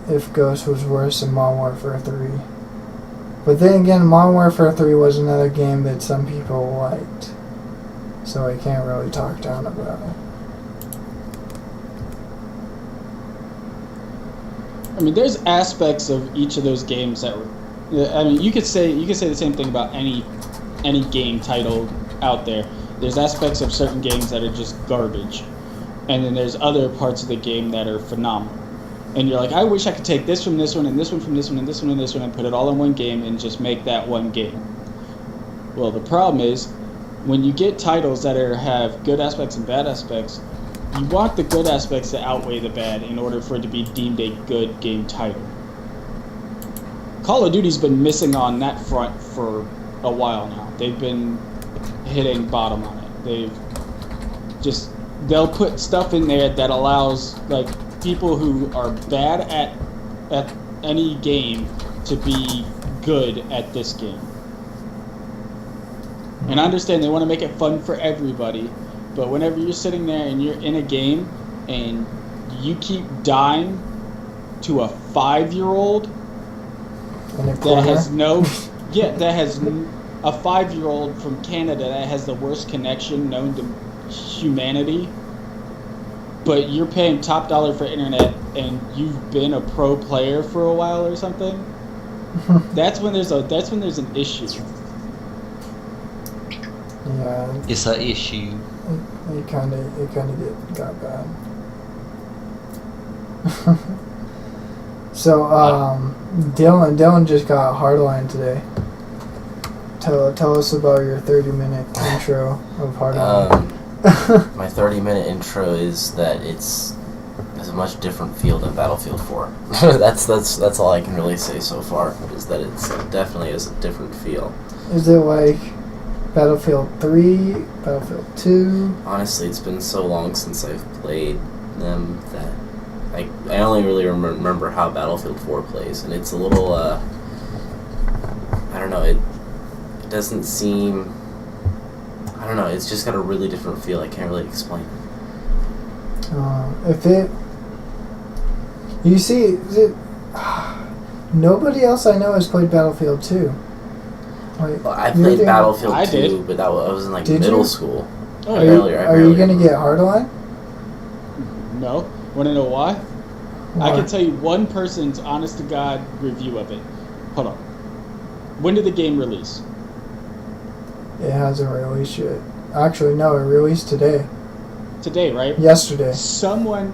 if Ghost was worse than Modern Warfare 3. But then again, Modern Warfare 3 was another game that some people liked. So I can't really talk down about it. I mean, there's aspects of each of those games that were... I mean, you could say the same thing about any game title out there. There's aspects of certain games that are just garbage. And then there's other parts of the game that are phenomenal. And you're like, I wish I could take this from this one, and this one from this one, and this one and this one, and put it all in one game and just make that one game. Well, the problem is, when you get titles that have good aspects and bad aspects, you want the good aspects to outweigh the bad in order for it to be deemed a good game title. Call of Duty's been missing on that front for a while now. They've been hitting bottom on it. They'll put stuff in there that allows like people who are bad at any game to be good at this game. And I understand they want to make it fun for everybody, but whenever you're sitting there and you're in a game and you keep dying to a 5-year-old that has a 5-year-old from Canada that has the worst connection known to humanity, but you're paying top dollar for internet and you've been a pro player for a while or something, that's when there's an issue. Yeah. It's an issue. It kind of got bad. So, Dylan just got Hardline today. Tell us about your 30-minute intro of Hardline. My 30-minute intro is that it's a much different feel than Battlefield 4. that's all I can really say so far, is that it definitely is a different feel. Is it like Battlefield 3, Battlefield 2? Honestly, it's been so long since I've played them that I only really remember how Battlefield 4 plays, and it's a little, I don't know, it doesn't seem, I don't know, it's just got a really different feel. I can't really explain it. Nobody else I know has played Battlefield 2. Well, I played Battlefield 2, but I was in middle school. Oh, are you going to get Hardline? No. Want to know why? Why? I can tell you one person's honest-to-God review of it. Hold on. When did the game release? It hasn't released yet. Actually, no, it released today. Today, right? Yesterday. Someone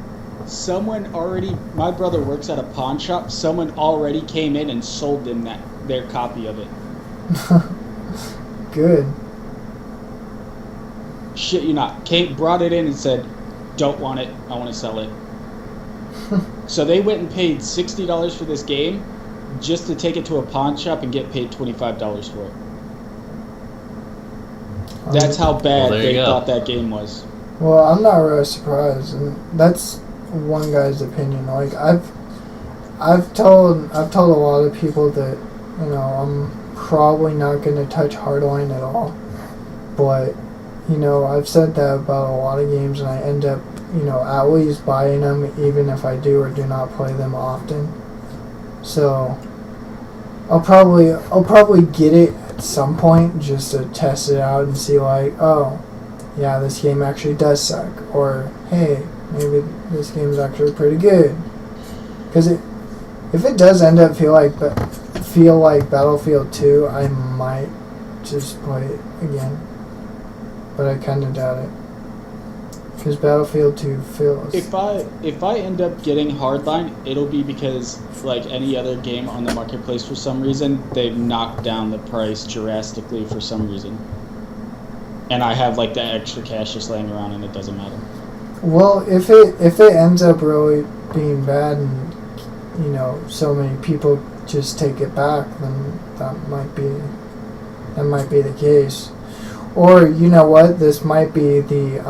already... My brother works at a pawn shop. Someone already came in and sold them their copy of it. Good. Shit you not. Brought it in and said, don't want it, I want to sell it. So they went and paid $60 for this game just to take it to a pawn shop and get paid $25 for it. That's how bad Well, there you they go. thought that game was. Well, I'm not really surprised, and that's one guy's opinion. Like I've told a lot of people that, you know, I'm probably not going to touch Hardline at all. But, you know, I've said that about a lot of games, and I end up, you know, at least buying them even if I do or do not play them often. So I'll probably get it at some point just to test it out and see, like, oh, yeah, this game actually does suck, or hey, maybe this game is actually pretty good. Because if it does end up feel like Battlefield 2, I might just play it again, but I kind of doubt it. Because Battlefield 2 feels. If I end up getting Hardline, it'll be because, like any other game on the marketplace, for some reason they've knocked down the price drastically for some reason, and I have like the extra cash just laying around, and it doesn't matter. Well, if it ends up really being bad, and you know so many people just take it back, then that might be the case. Or you know what? This might be the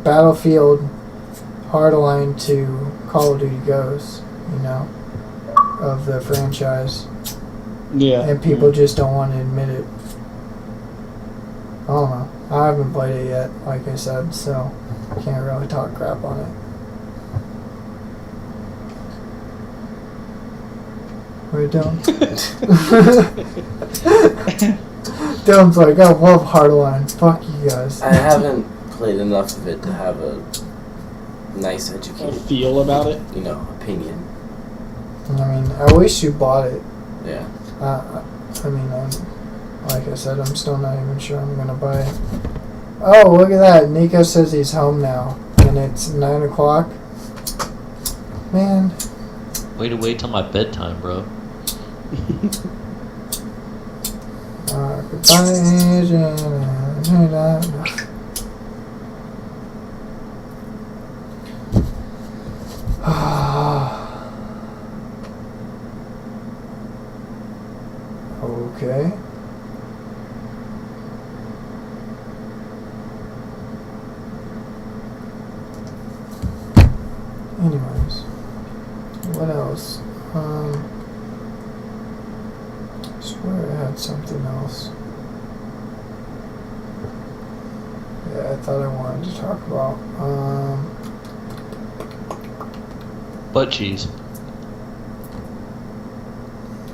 Battlefield Hardline to Call of Duty Ghosts, you know, of the franchise. Yeah. And people just don't want to admit it. I don't know. I haven't played it yet, like I said, so can't really talk crap on it. What are you doing? Dylan's like, I love Hardline. Fuck you guys. I haven't played enough of it to have a nice, A educated, feel about it. you know, opinion. I mean, I wish you bought it. Yeah. I mean, like I said, I'm still not even sure I'm gonna buy it. Oh, look at that. Nico says he's home now, and it's 9 o'clock. Man. Way to wait till my bedtime, bro. Goodbye, Agent. Okay. Anyways, what else? I swear I had something else. Yeah, I thought I wanted to talk about. Butt cheese.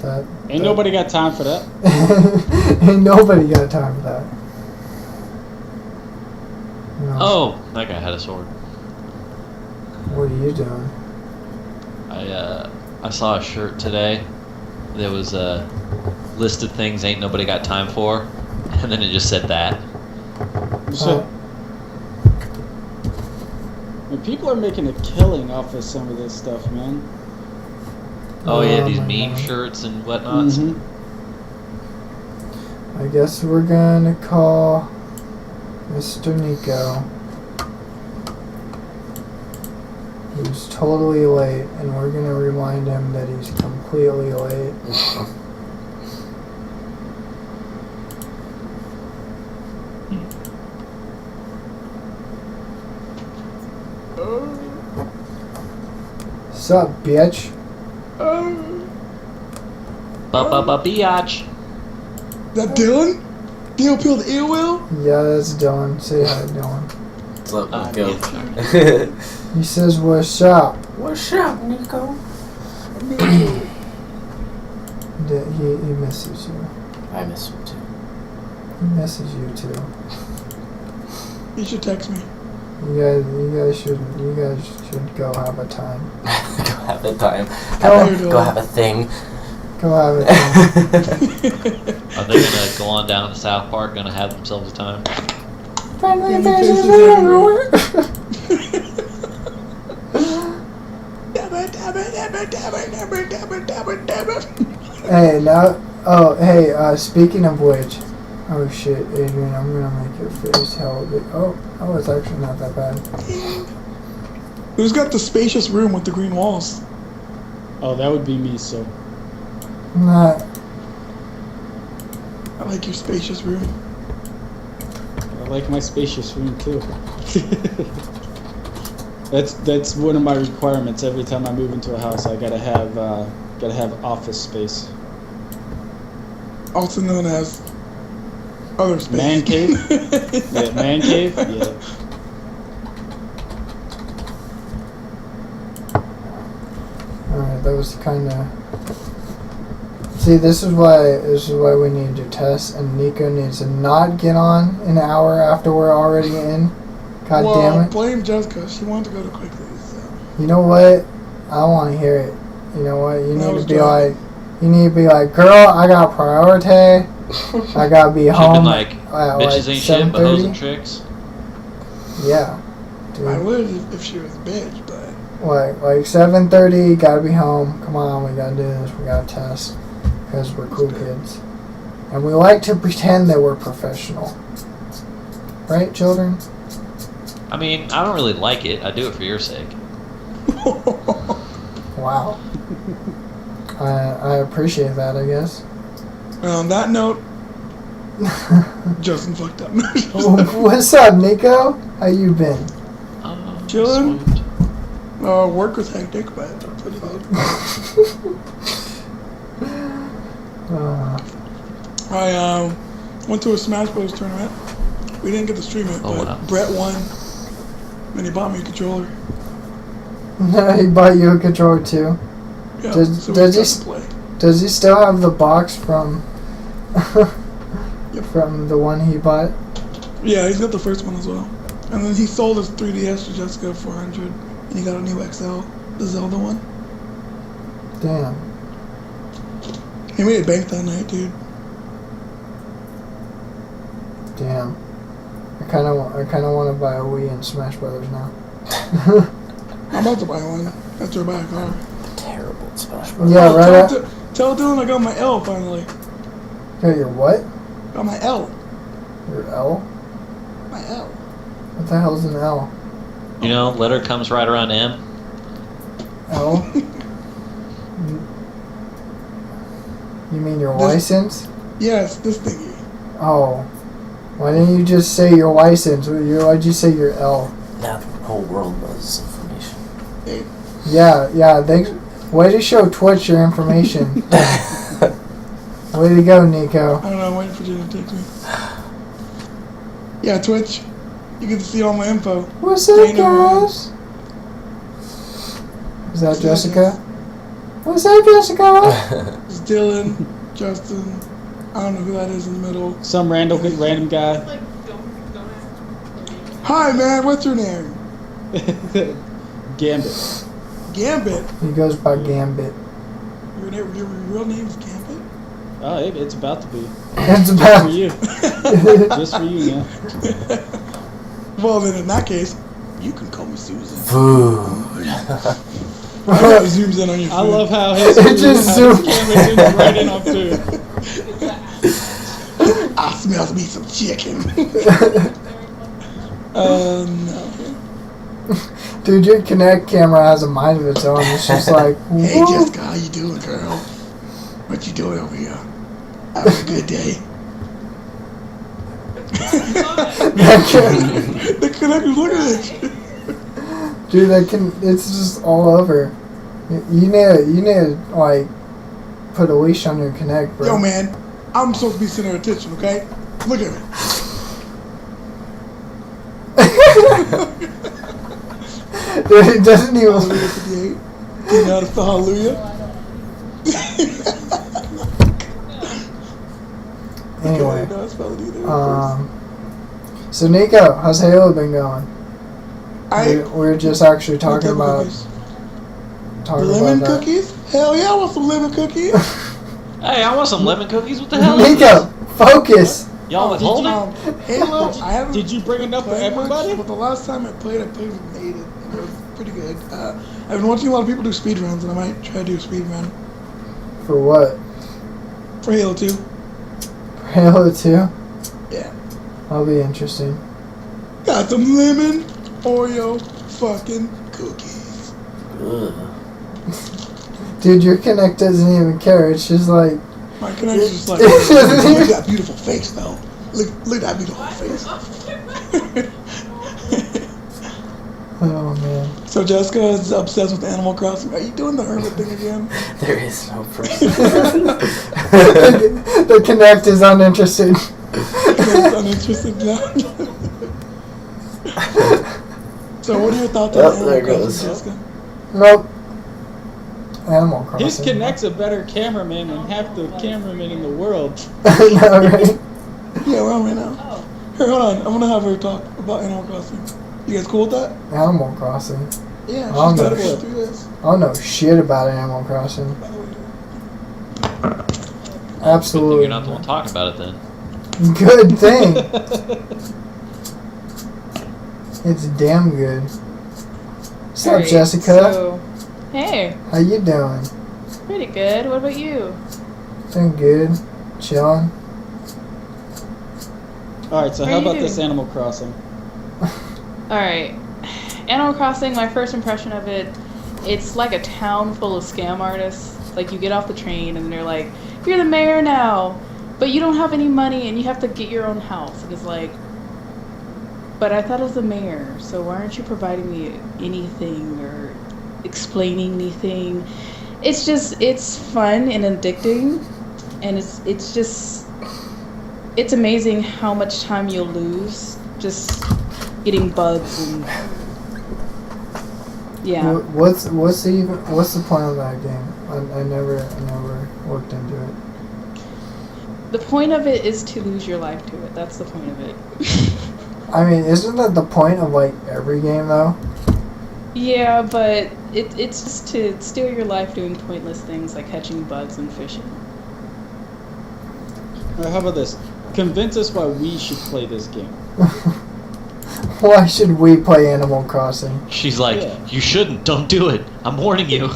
That. Ain't nobody got time for that. Ain't nobody got time for that. No. Oh, that guy had a sword. What are you doing? I saw a shirt today. There was a list of things ain't nobody got time for, and then it just said that. So, and people are making a killing off of some of this stuff, man. Oh yeah, these my meme God. shirts and whatnots. Mhm. I guess we're gonna call Mr. Nico, who's totally late, and we're gonna remind him that he's completely late. Sup, bitch? Biatch. That Dylan? Dylan peeled the earwheel? Yeah, that's Dylan. Say hi, Dylan. What's up, Ah, Nico? He says, what's up? What's up, Nico? He misses you. I miss him too. He misses you too. You should text me. You guys should go have a time. Go have a time. Go. Go have a thing. Go have a time. Are they gonna go on down to South Park? Gonna have themselves a time? Friendly faces everywhere. Hey, now. Oh, hey. Speaking of which, Oh shit, Adrian, I'm gonna make your face hell big. Oh, it's actually not that bad. Who's got the spacious room with the green walls? Oh, that would be me, so. Not. I like your spacious room. I like my spacious room too. That's one of my requirements. Every time I move into a house, I gotta have office space. Also known as other space. Man cave. Yeah, man cave. Yeah. Alright, that was kind of. See, this is why we need to test, and Nico needs to not get on an hour after we're already in. God well, damn it! Blame Jessica. She wanted to go to quickly. So. You know what? I want to hear it. You know what? You That need was to be dry. like, girl, I got priority. I gotta be Should've home been like, at bitches ain't shit but hoes and 7:30. tricks. Yeah, dude. I would if she was a bitch, but Like 7:30, gotta be home. Come on, we gotta do this. We gotta test because we're cool kids, and we like to pretend that we're professional, right, children? I mean, I don't really like it. I do it for your sake. Wow. I appreciate that, I guess. well, on that note, Justin fucked up. What's up, Nico? How you been? Chillin'? Sweet. Work was hectic, but pretty good. I went to a Smash Bros tournament. We didn't get to stream it, Oh, but wow. Brett won. And he bought me a controller. He bought you a controller too. Yeah, Does- so does we he got to play. Does he still have the box from Yep. from the one he bought? Yeah, he's got the first one as well. And then he sold his 3DS to Jessica for $400, and he got a new XL, the Zelda one. Damn. He made it bank that night, dude. Damn. I kind of want to buy a Wii and Smash Brothers now. I'm about to buy one after I buy a car. Terrible Smash Bros. Yeah, Oh, right. Tell Dylan I got my L finally. Got your what? Got my L. Your L? My L. What the hell's an L? You know, letter comes right around M. L? You mean your This- license? Yes, this thingy. Oh. Why didn't you just say your license? Why'd you say your L? Now the whole world knows this information. Hey, Yeah, thanks. Way to show Twitch your information. Way to go, Nico. I don't know, I'm waiting for Jenna to text me. Yeah, Twitch. You get to see all my info. What's up, Dana guys? Is that What's up, Jessica? guys? What's up, Jessica? It's Dylan, Justin. I don't know who that is in the middle. Some random guy. Hi, man. What's your name? Gambit. Gambit. He goes by Gambit. Your real name is Gambit? Oh, it's about to be. It's For about. you. Just for you, man. Well, then in that case, you can call me Susan. Food. I hope it zooms in on your food. I love how his, It just how zoomed. his camera zooms right in on food. I smell me some chicken. No. Dude, your Kinect camera has a mind of its own. It's just like, Hey, whoa. Jessica, how you doing, girl? What you doing over here? Having a good day? That can, The connector's looking at you. dude, it's just all over. You need to, like, put a leash on your Kinect, bro. Yo, man, I'm supposed to be center of attention, okay? Look at me. Dude, it doesn't even. Hallelujah 58. You know the hallelujah? Anyway, No, I spelled it either. so Nico, how's Halo been going? I We're just actually talking lemon about cookies. talking Lemon about cookies? Hell yeah, I want some lemon cookies. Hey, I want some lemon cookies. What the hell is Nico, this? focus. Y'all withholding? Halo, I haven't. Did you bring enough for played much, everybody? but the last time I played with Made it, and it was pretty good. I've been watching a lot of people do speed runs, and I might try to do a speed run For what? for Halo 2. For Halo 2? Yeah. That'll be interesting. Got some lemon Oreo fucking cookies. Ugh. Dude, your Connect doesn't even care. It's just like, My connection's just like, look at that beautiful face, though. Look at that beautiful face. oh man. So Jessica is obsessed with Animal Crossing. Are you doing the hermit thing again? There is no person. The Connect is uninterested. It's uninterested now. So what are your thoughts on Oh, Animal there it Crossing, goes. Jessica? Nope. Animal Crossing. His Connect's a better cameraman than half the cameramen in the world. I know, right? Yeah, we're on right now. Here, hold on. I'm gonna have her talk about Animal Crossing. You guys cool with that? Animal Crossing. Yeah, Oh, she's no. gotta go through this. I don't know shit about Animal Crossing. Absolutely. You're not the one talking about it then. Good thing. It's damn good. What's up, Alright, Jessica? So, hey, How you doing? pretty good. What about you? Doing good. Chilling. Alright, so What how are you about this doing? Animal Crossing? Alright. Animal Crossing, my first impression of it, it's like a town full of scam artists. Like, you get off the train and they're like, you're the mayor now, but you don't have any money and you have to get your own house. And it's like, but I thought I was the mayor, so why aren't you providing me anything or explaining anything? It's just, it's fun and addicting, and it's amazing how much time you'll lose just getting bugs and yeah. What's the point of that game? I never looked into it. The point of it is to lose your life to it. That's the point of it. I mean, isn't that the point of like every game though? Yeah, but it's just to steal your life doing pointless things like catching bugs and fishing. Alright, how about this? Convince us why we should play this game. Why should we play Animal Crossing? She's like, Yeah. you shouldn't. Don't do it. I'm warning you.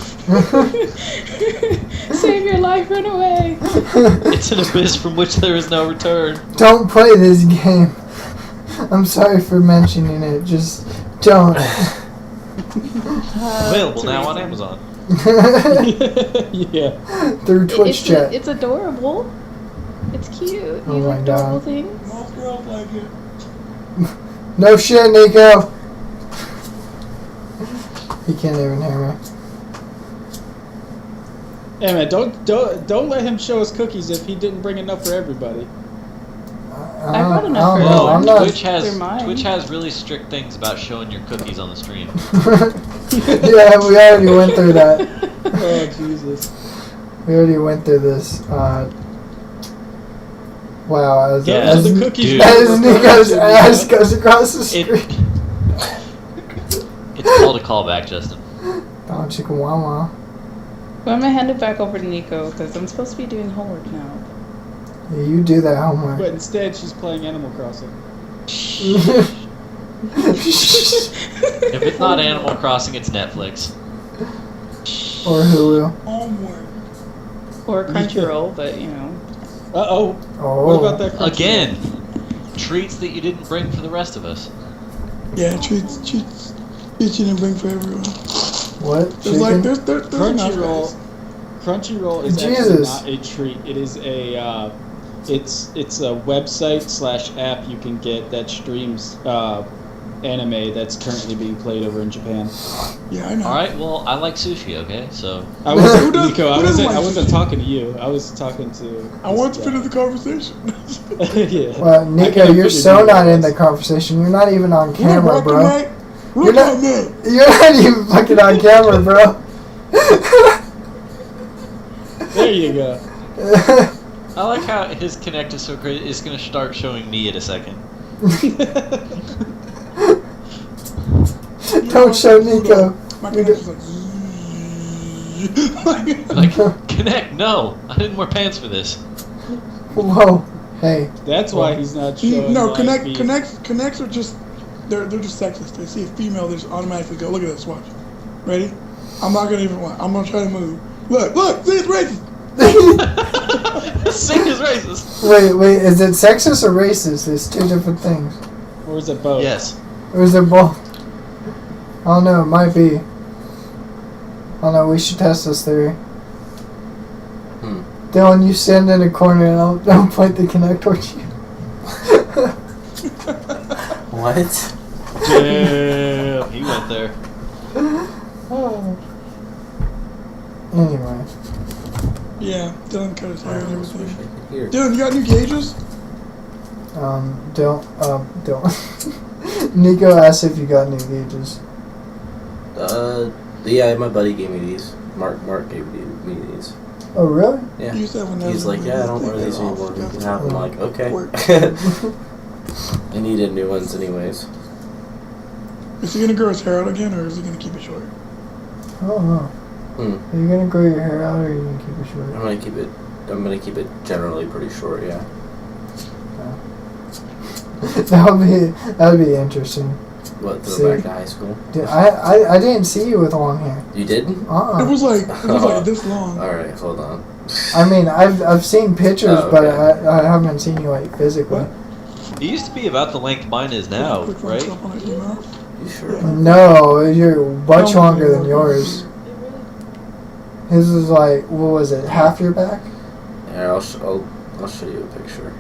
Save your life, run away. It's an abyss from which there is no return. Don't play this game. I'm sorry for mentioning it. Just don't. Available now on Amazon. Yeah. Through Twitch chat. It's adorable. It's cute. Oh You my like adorable God. things. Most girls like it. No shit, Nico. He can't even hear me. Hey man, don't let him show us cookies if he didn't bring enough for everybody. I brought enough for No, I'm not. Twitch They're mine. has really strict things about showing your cookies on the stream. Yeah, we already went through that. Oh Jesus. We already went through this. Wow, as Yeah, the cookies dude. as were Nico's referring to, ass you know? goes across the It- street. It's called a callback, Justin. Oh, chicken wama. Well, I'm gonna hand it back over to Nico because I'm supposed to be doing homework now. Yeah, you do that homework. But instead she's playing Animal Crossing. If it's not Animal Crossing, it's Netflix. Or Hulu. Homework. Or Crunchyroll, but you know. Uh-oh. Oh. What about that Crunchyroll? Again, treats that you didn't bring for the rest of us. Yeah, treats you didn't bring for everyone. What? There's like Chicken? there's Crunchyroll. enough Crunchyroll is actually Jesus. not a treat. It is a it's a website / app you can get that streams anime that's currently being played over in Japan. guys. Yeah, I know. All right, well, I like sushi. Okay, so I was Who does- Nico. who doesn't like I wasn't sushi? talking to you. I was talking to. I want to finish the conversation. Yeah. Well, I Nico, kinda you're figured so you not were. in the conversation. You're not even on camera, bro. You're Look not- at me. You're not even fucking on camera, bro. There you go. I like how his Connect is so great. It's gonna start showing me in a second. Don't show Nico. My connection's like. Like, Connect, no, I didn't wear pants for this. Whoa. Hey. That's why he's not showing. No, live feed. connects are just they're just sexist. They see a female, they just automatically go, look at this, watch. Ready? I'm not gonna even watch. I'm gonna try to move. Look, see, it's racist. Sing is racist. Wait, is it sexist or racist? It's two different things. Or is it both? Yes. Or is it both? I don't know, it might be. I don't know, we should test this theory. Dylan, you stand in a corner and I'll point the connect towards you. What? Damn, he went there. Anyway. Yeah, Dylan cut his hair and everything. Here. Dylan, you got new gauges? Don't. Nico asked if you got new gauges. Yeah, my buddy gave me these. Mark gave me these. Oh, really? Yeah. You used to have one He's like, yeah, I don't wear take these that off. anymore. You That's can have them. I'm like, okay. work. I needed new ones anyways. Is he gonna grow his hair out again, or is he gonna keep it short? I don't know. Are you gonna grow your hair out or are you gonna keep it short? I'm gonna keep it generally pretty short, yeah. That would be interesting. What, to See? go back to high school? Dude, I didn't see you with long hair. You didn't? It was like this long. Alright, hold on. I mean, I've seen pictures, Oh, but okay. I haven't seen you like physically. It used to be about the length mine is now, Quick right? thumbs up on that email. You sure? No, you're much longer than yours. His was like, what was it, half your back? Yeah, I'll show you a picture.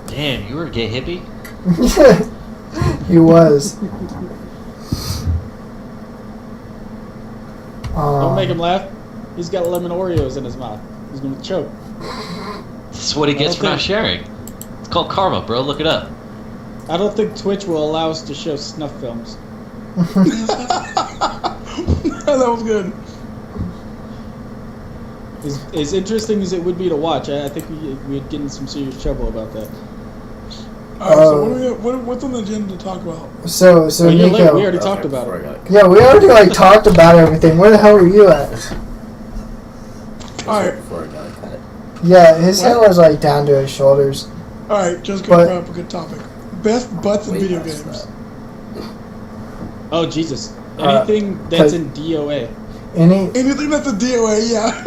Damn, you were a gay hippie? He was. Don't make him laugh. He's got lemon Oreos in his mouth. He's gonna choke. That's what he gets for not sharing. It's called karma, bro. Look it up. I don't think Twitch will allow us to show snuff films. That was good. As interesting as it would be to watch, I think we'd get in some serious trouble about that. Alright, so what's on the agenda to talk about? So Well, you're Nico. late. We already talked about it. Yeah, we already like talked about everything. Where the hell were you at? Alright. Before I got cut. Yeah, his hair was like down to his shoulders. Alright, just But- gonna bring up a good topic. Best butts in Way video past games. Oh Jesus! Anything that's in DOA. Anything that's a DOA, yeah.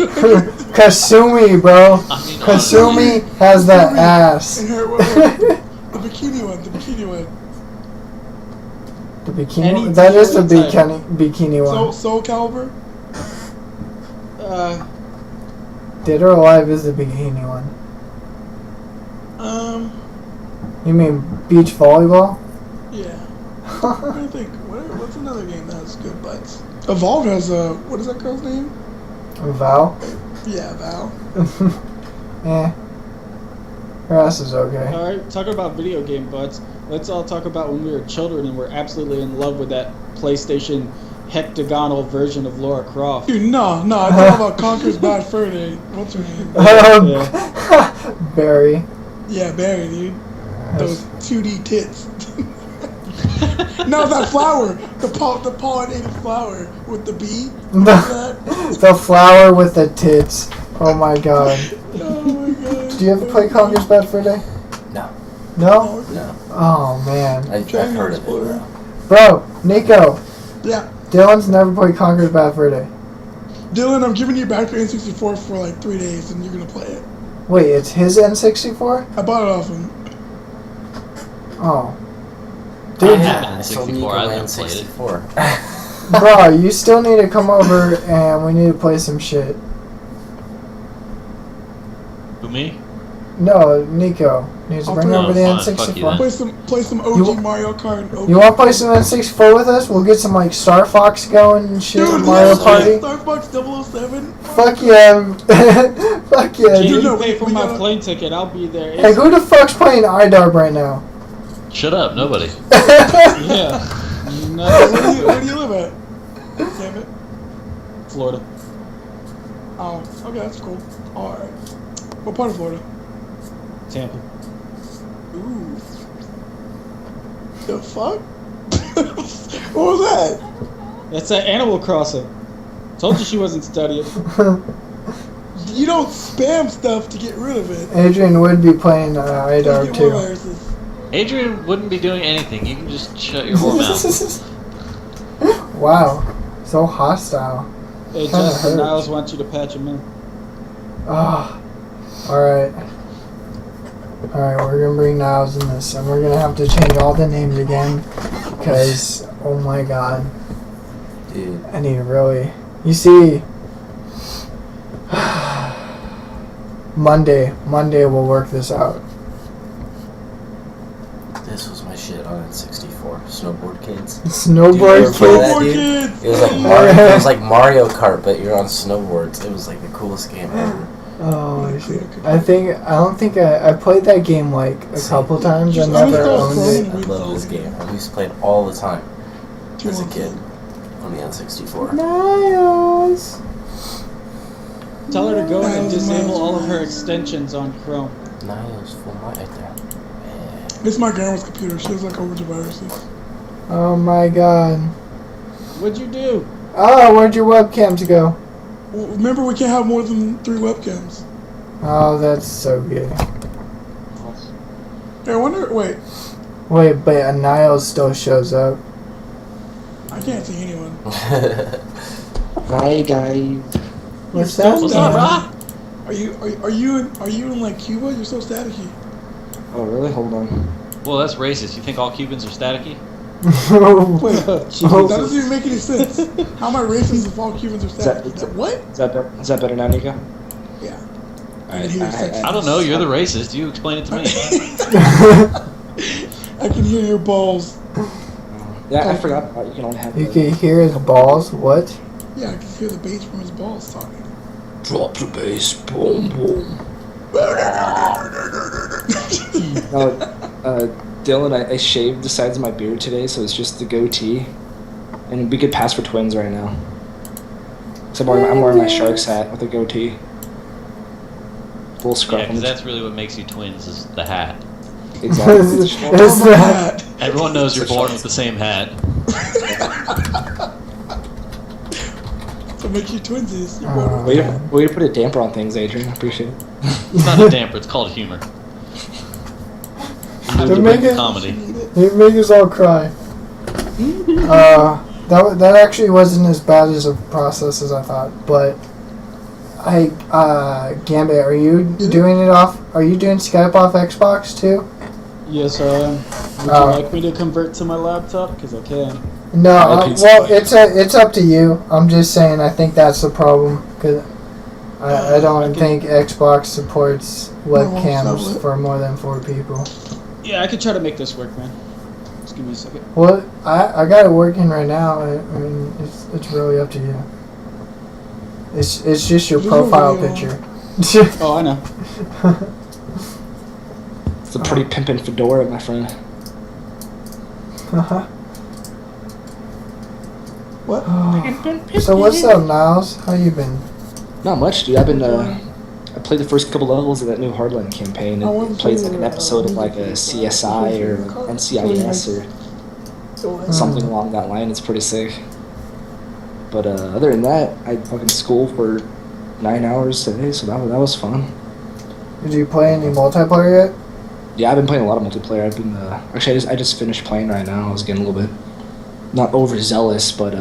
Kasumi, bro. I mean, Kasumi has that ass. And her, the bikini one, the bikini one. The bikini Any one? That is the DOA bikini one. Soul Calibur? Dead or Alive is the bikini one. You mean beach volleyball? Yeah. What do you think? What's another game that has good butts? Evolve has what is that girl's name? Val? Yeah, Val. Eh. Her ass is okay. Alright, talking about video game butts, let's all talk about when we were children and we're absolutely in love with that PlayStation hectagonal version of Lara Croft. Dude, no, I'm talking about Conker's Bad Fur Day. What's her name? Barry. Yeah, Barry, dude. Those 2D tits. No, that flower. The pollinated flower with the bee. The flower with the tits. Oh my god. Oh my god. Do you ever play Conker's Bad Fur Day? No. No? No. Oh man. I've heard of it. Bro, Nico. Yeah. Dylan's never played Conker's Bad Fur Day. Dylan, I'm giving you back your N64 for like 3 days and you're gonna play it. Wait, it's his N64? I bought it off him. Oh. Dude, Dude, I sold Nico my I've never played it. N64. bro, you still need to come over and we need to play some shit. Who, me? No, Nico needs to I'll bring play- over the Oh, fine, fuck you N64. then. Play some OG You- Mario Kart. OG You want to play some N64 with us? We'll get some like Star Fox going and shit. Dude, Mario let's play Party. Starbucks 007. Fuck yeah. Fuck yeah, Jay, dude. you pay for we my gotta- plane ticket, I'll be there. Hey, who the fuck's playing IDARB right now? Shut up, nobody. Yeah. No, Where do you live at? Damn it. Florida. Oh, okay, that's cool. Alright. What part of Florida? Tampa. Ooh. The fuck? What was that? That's that Animal Crossing. Told you she wasn't studying. You don't spam stuff to get rid of it. Adrian would be playing To IDARB get more too. viruses. Adrian wouldn't be doing anything. You can just shut your whore mouth. Wow, so hostile. Hey, Kinda Justin hurts. Niles wants you to patch him in. Ah, alright. Alright, we're gonna bring Niles in this, and we're gonna have to change all the names again, because, oh my god. Dude. I need to really... You see... Monday we'll work this out. This was my shit on N64. Snowboard Kids. Snowboard Dude, you ever play that, Kids? dude? It was like Mario. It was like Mario Kart, but you're on snowboards. It was like the coolest game ever. Oh shit! I don't think I played that game like a couple times. I never owned it. I love this game. I used to play it all the time as a kid on the N64. Niles. Tell her to go and disable all of her extensions on Chrome. Niles full right there. It's my grandma's computer. She has like over the viruses. Oh my god. What'd you do? Oh, where'd your webcams go? Well, remember, we can't have more than 3 webcams. Oh, that's so good. Hey, I wonder. Wait, But Niles still shows up. I can't see anyone. Hi guys. What's that? What's up, brah? Are you in like Cuba? You're so staticky. Oh really? Hold on. Well, that's racist. You think all Cubans are staticky? Wait, that doesn't even make any sense. How am I racist if all Cubans are staticky? What? Is that better now, Nico? Yeah. I don't know. You're the racist. You explain it to me. I can hear your balls. Yeah, I forgot. You can only have. You can hear his balls. What? Yeah, I can hear the bass from his balls talking. Drop the bass. Boom boom. Dylan, I shaved the sides of my beard today, so it's just the goatee, and we could pass for twins right now. So I'm wearing my Sharks hat with a goatee, full scruff. Yeah, because that's really what makes you twins is the hat. Exactly. Is that? Everyone knows you're born with the same hat. So make you twinsies. Way to put a damper on things, Adrian. I appreciate it. It's not a damper. It's called humor. You're making comedy. You make us all cry. That actually wasn't as bad as a process as I thought, but Gambit, are you doing it off? Are you doing Skype off Xbox too? Yes, I am. Would you like me to convert to my laptop? Because I can. No, well, it's up to you. I'm just saying. I think that's the problem because I don't think Xbox supports webcams for more than 4 people. Yeah, I could try to make this work, man. Just give me a second. Well, I got it working right now. I mean, it's really up to you. It's just your profile picture. Oh, I know. It's a pretty pimpin' fedora, my friend. What? So what's up, Niles? How you been? Not much, dude. I've been I played the first couple levels of that new Hardline campaign. It plays like an episode of like a CSI or NCIS or something along that line. It's pretty sick. But other than that, I fucking school for 9 hours today, so that was fun. Did you play any multiplayer yet? Yeah, I've been playing a lot of multiplayer. I've been actually I just finished playing right now. I was getting a little bit not overzealous, but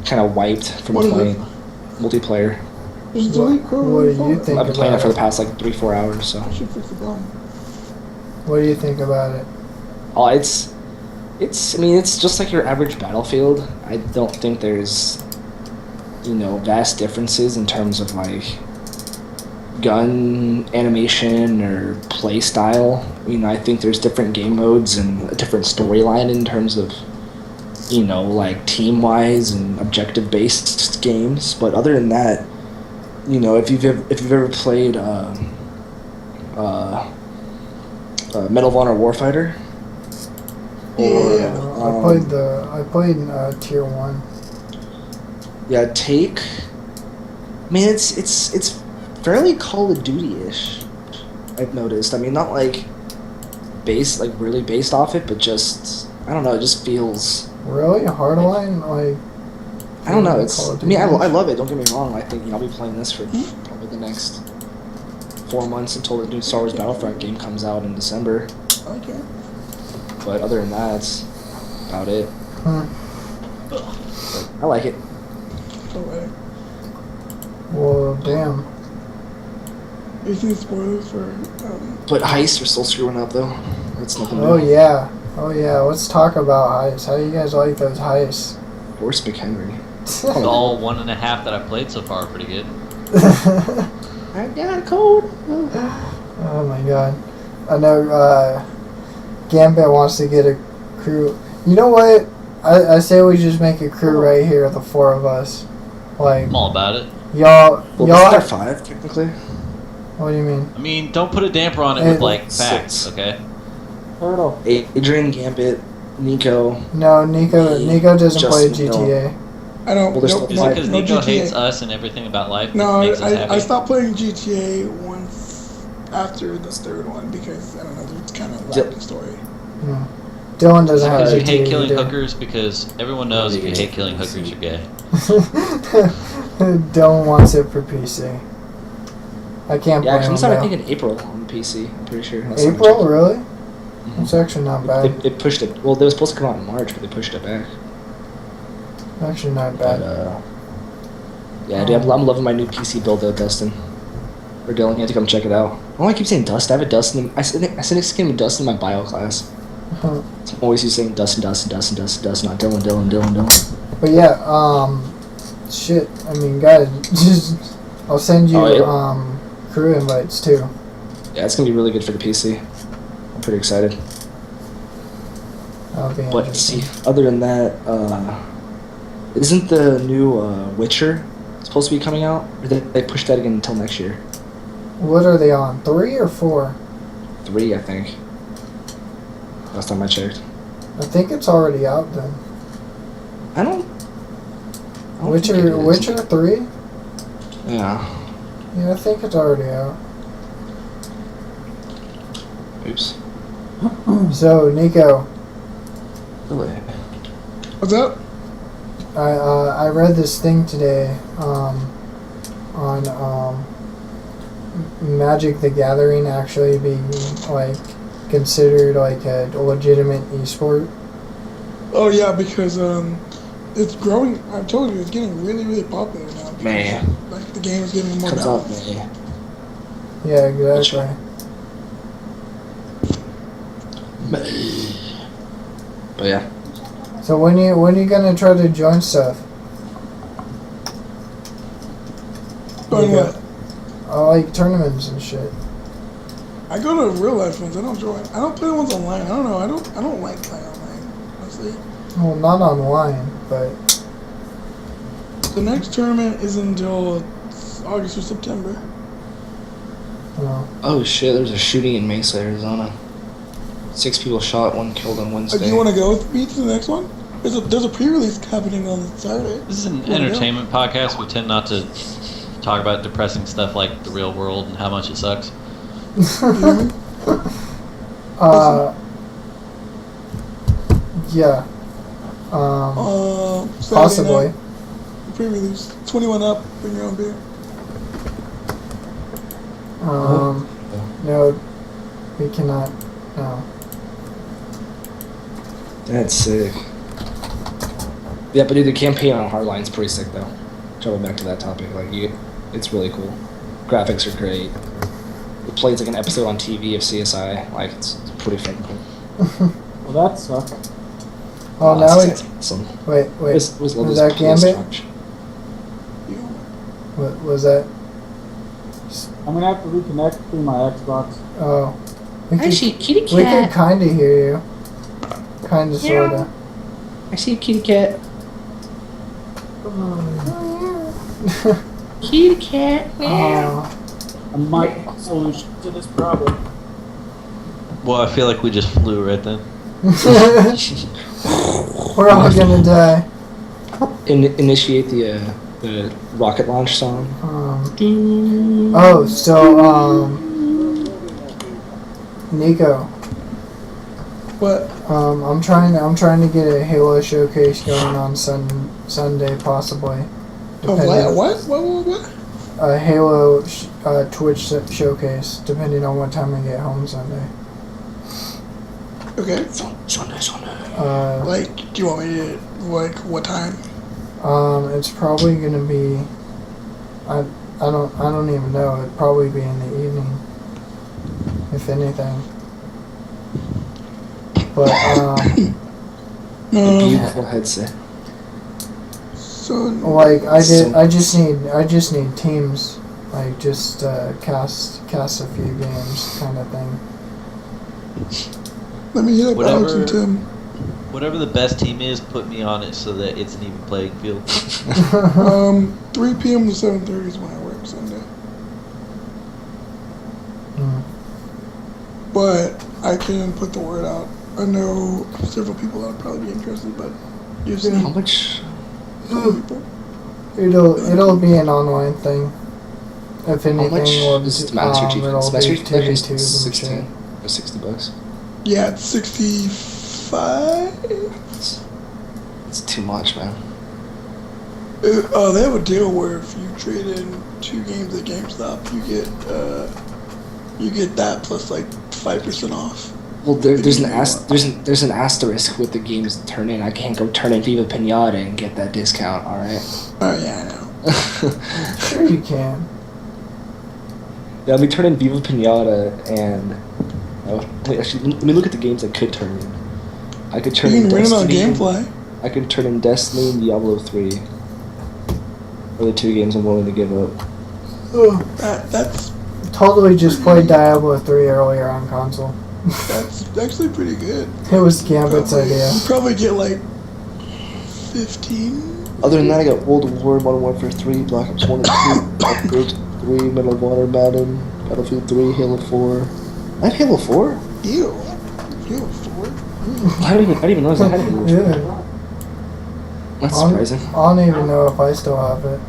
kind of wiped from playing multiplayer. What do you think? I've been playing it for the past like 3-4 hours. So. What do you think about it? Oh, it's. I mean, it's just like your average Battlefield. I don't think there's, vast differences in terms of like gun animation or play style. I think there's different game modes and a different storyline in terms of, like team-wise and objective-based games. But other than that, if you've ever played Medal of Honor Warfighter. I played Tier 1. Yeah, Take. I mean, it's fairly Call of Duty-ish. I've noticed. I mean, not like really based off it, but just I don't know. It just feels really Hardline like. I don't know. I mean, I love it. Don't get me wrong. I think I'll be playing this for probably the next 4 months until the new Star Wars Battlefront game comes out in December. Okay. But other than that, that's about it. I like it. Alright. Well, damn. 18 spoilers for. But heists are still screwing up though. That's nothing new. Oh yeah. Oh yeah. Let's talk about heists. How do you guys like those heists? Horse McHenry. All 1.5 that I've played so far are pretty good. I got a code. Oh my god. I know Gambit wants to get a crew. You know what? I say we just make a crew right here, the four of us. Like, I'm all about it. y'all. Well, y'all. they're 5 technically. What do you mean? I mean, don't put a damper on it with like facts, 6. okay? Turtle. Adrian, Gambit, Nico. No, Nico doesn't play Justin, GTA. I don't. Well, there's nope, Is no- it no, because no Nico GTA. hates us and everything about life? No, makes us I happy? stopped playing GTA once after the third one because I don't know, it's kind of Yep. lacking story. Dylan doesn't have Because you GTA hate killing either. hookers, because everyone knows if you hate killing hookers, you're gay. Dylan wants it for PC. I can't Yeah, blame actually, him. it's not. I though. think in April on PC. I'm pretty sure. Last time I April, checked. really? Mhm. It's actually not They, bad. they pushed it. Well, they were supposed to come out in March, but they pushed it back. Actually not But bad. yeah, dude, I'm loving my new PC build though, Dustin. Or Dylan, you have to come check it out. Why do I keep saying Dustin? I have a Dustin. I said next game Dustin in my bio class. So I'm always used saying Dustin, not Dylan. But yeah, shit. I mean, guys, just I'll send you Oh, yeah. Crew invites too. Yeah, it's gonna be really good for the PC. I'm pretty excited. That'll be But interesting. see, other than that, isn't the new Witcher supposed to be coming out? Or did they push that again until next year? What are they on? 3 or 4? 3, I think. Last time I checked. I think it's already out then. I don't think it is. Witcher 3? Yeah. Yeah, I think it's already out. Oops. So Nico, Really? What's up? I read this thing today on Magic the Gathering actually being like considered like a legitimate esport. Oh yeah, because it's growing. I told you, it's getting really, really popular now. because, Man. Like the game is getting more Comes out balanced. May. Yeah, exactly. But yeah. So when you gonna try to join stuff? But Yeah. what? Like tournaments and shit. I go to real life ones. I don't join. I don't play ones online. I don't know. I don't like playing online. Honestly, Well, not online, but the next tournament is until August or September. Oh shit, there's a shooting in Mesa, Arizona. 6 people shot, 1 killed on Wednesday. Do you want to go with me to the next one? There's a pre-release happening on Saturday. This is an Wanna go? entertainment podcast. We tend not to talk about depressing stuff like the real world and how much it sucks. Yeah. Saturday Possibly. night, pre-release. 21 up. Bring your own beer. No, we cannot. No. That's sick. Yeah, but dude, the campaign on Hardline's pretty sick though. Jumping back to that topic, it's really cool. Graphics are great. It plays like an episode on TV of CSI. Like it's pretty fucking cool. Well, that sucks. Oh, now it's it's. awesome. Wait. Was Was that Gambit? What was that? I'm gonna have to reconnect through my Xbox. Oh. We I could, see a kitty we could cat. kind of hear you. Kind of, sorta. I see a kitty cat. Kitty cat. Oh. I might have a solution to this problem. Well, I feel like we just flew right then. We're all gonna die. Initiate the rocket launch song. Nico. What? I'm trying to get a Halo showcase going on Sunday possibly. Oh, Depending- what? A Halo Twitch showcase, depending on what time I get home Sunday. Okay. Sunday. Like, do you want me to, like, what time? It's probably gonna be. I don't even know. It'd probably be in the evening, if anything. But Beautiful headset. So like I just need teams, like just cast a few games kind of thing. let me hit up Alex and Whatever. Tim. Whatever the best team is, put me on it so that it's an even playing field. 3 p.m. to 7:30 is when I work Sunday. But I can put the word out. I know several people that would probably be interested, but you just How need much? people. It'll be an online thing. If How anything, much we'll, is the Master Chief? it'll Master be Chief TV is tubes and 16 shit. or $60. Yeah, it's 65. It's too much, man. They have a deal where if you trade in 2 games at GameStop, you get that plus like 5% off. Well, there's an asterisk with the games that turn in. I can't go turn in Viva Pinata and get that discount. All right. Oh yeah, I know. Sure you can. Yeah, let me turn in Viva Pinata and wait, actually, let me look at the games I could turn in. I could turn You in can rent them on Destiny. GameFly. I could turn in Destiny and Diablo 3. Are the 2 games I'm willing to give up. That's Totally just played Diablo 3 earlier on console. actually pretty good. It was Gambit's idea. You probably get like 15. Other than that, I got World of War, Modern Warfare 3, Black Ops 1 and 2, Battlefield 3, Medal of Honor, Madden, Battlefield 3, Halo 4. I have Halo 4? Ew. Halo 4. I don't even know if I had Halo 4. Yeah. That's surprising. I don't even know if I still have it.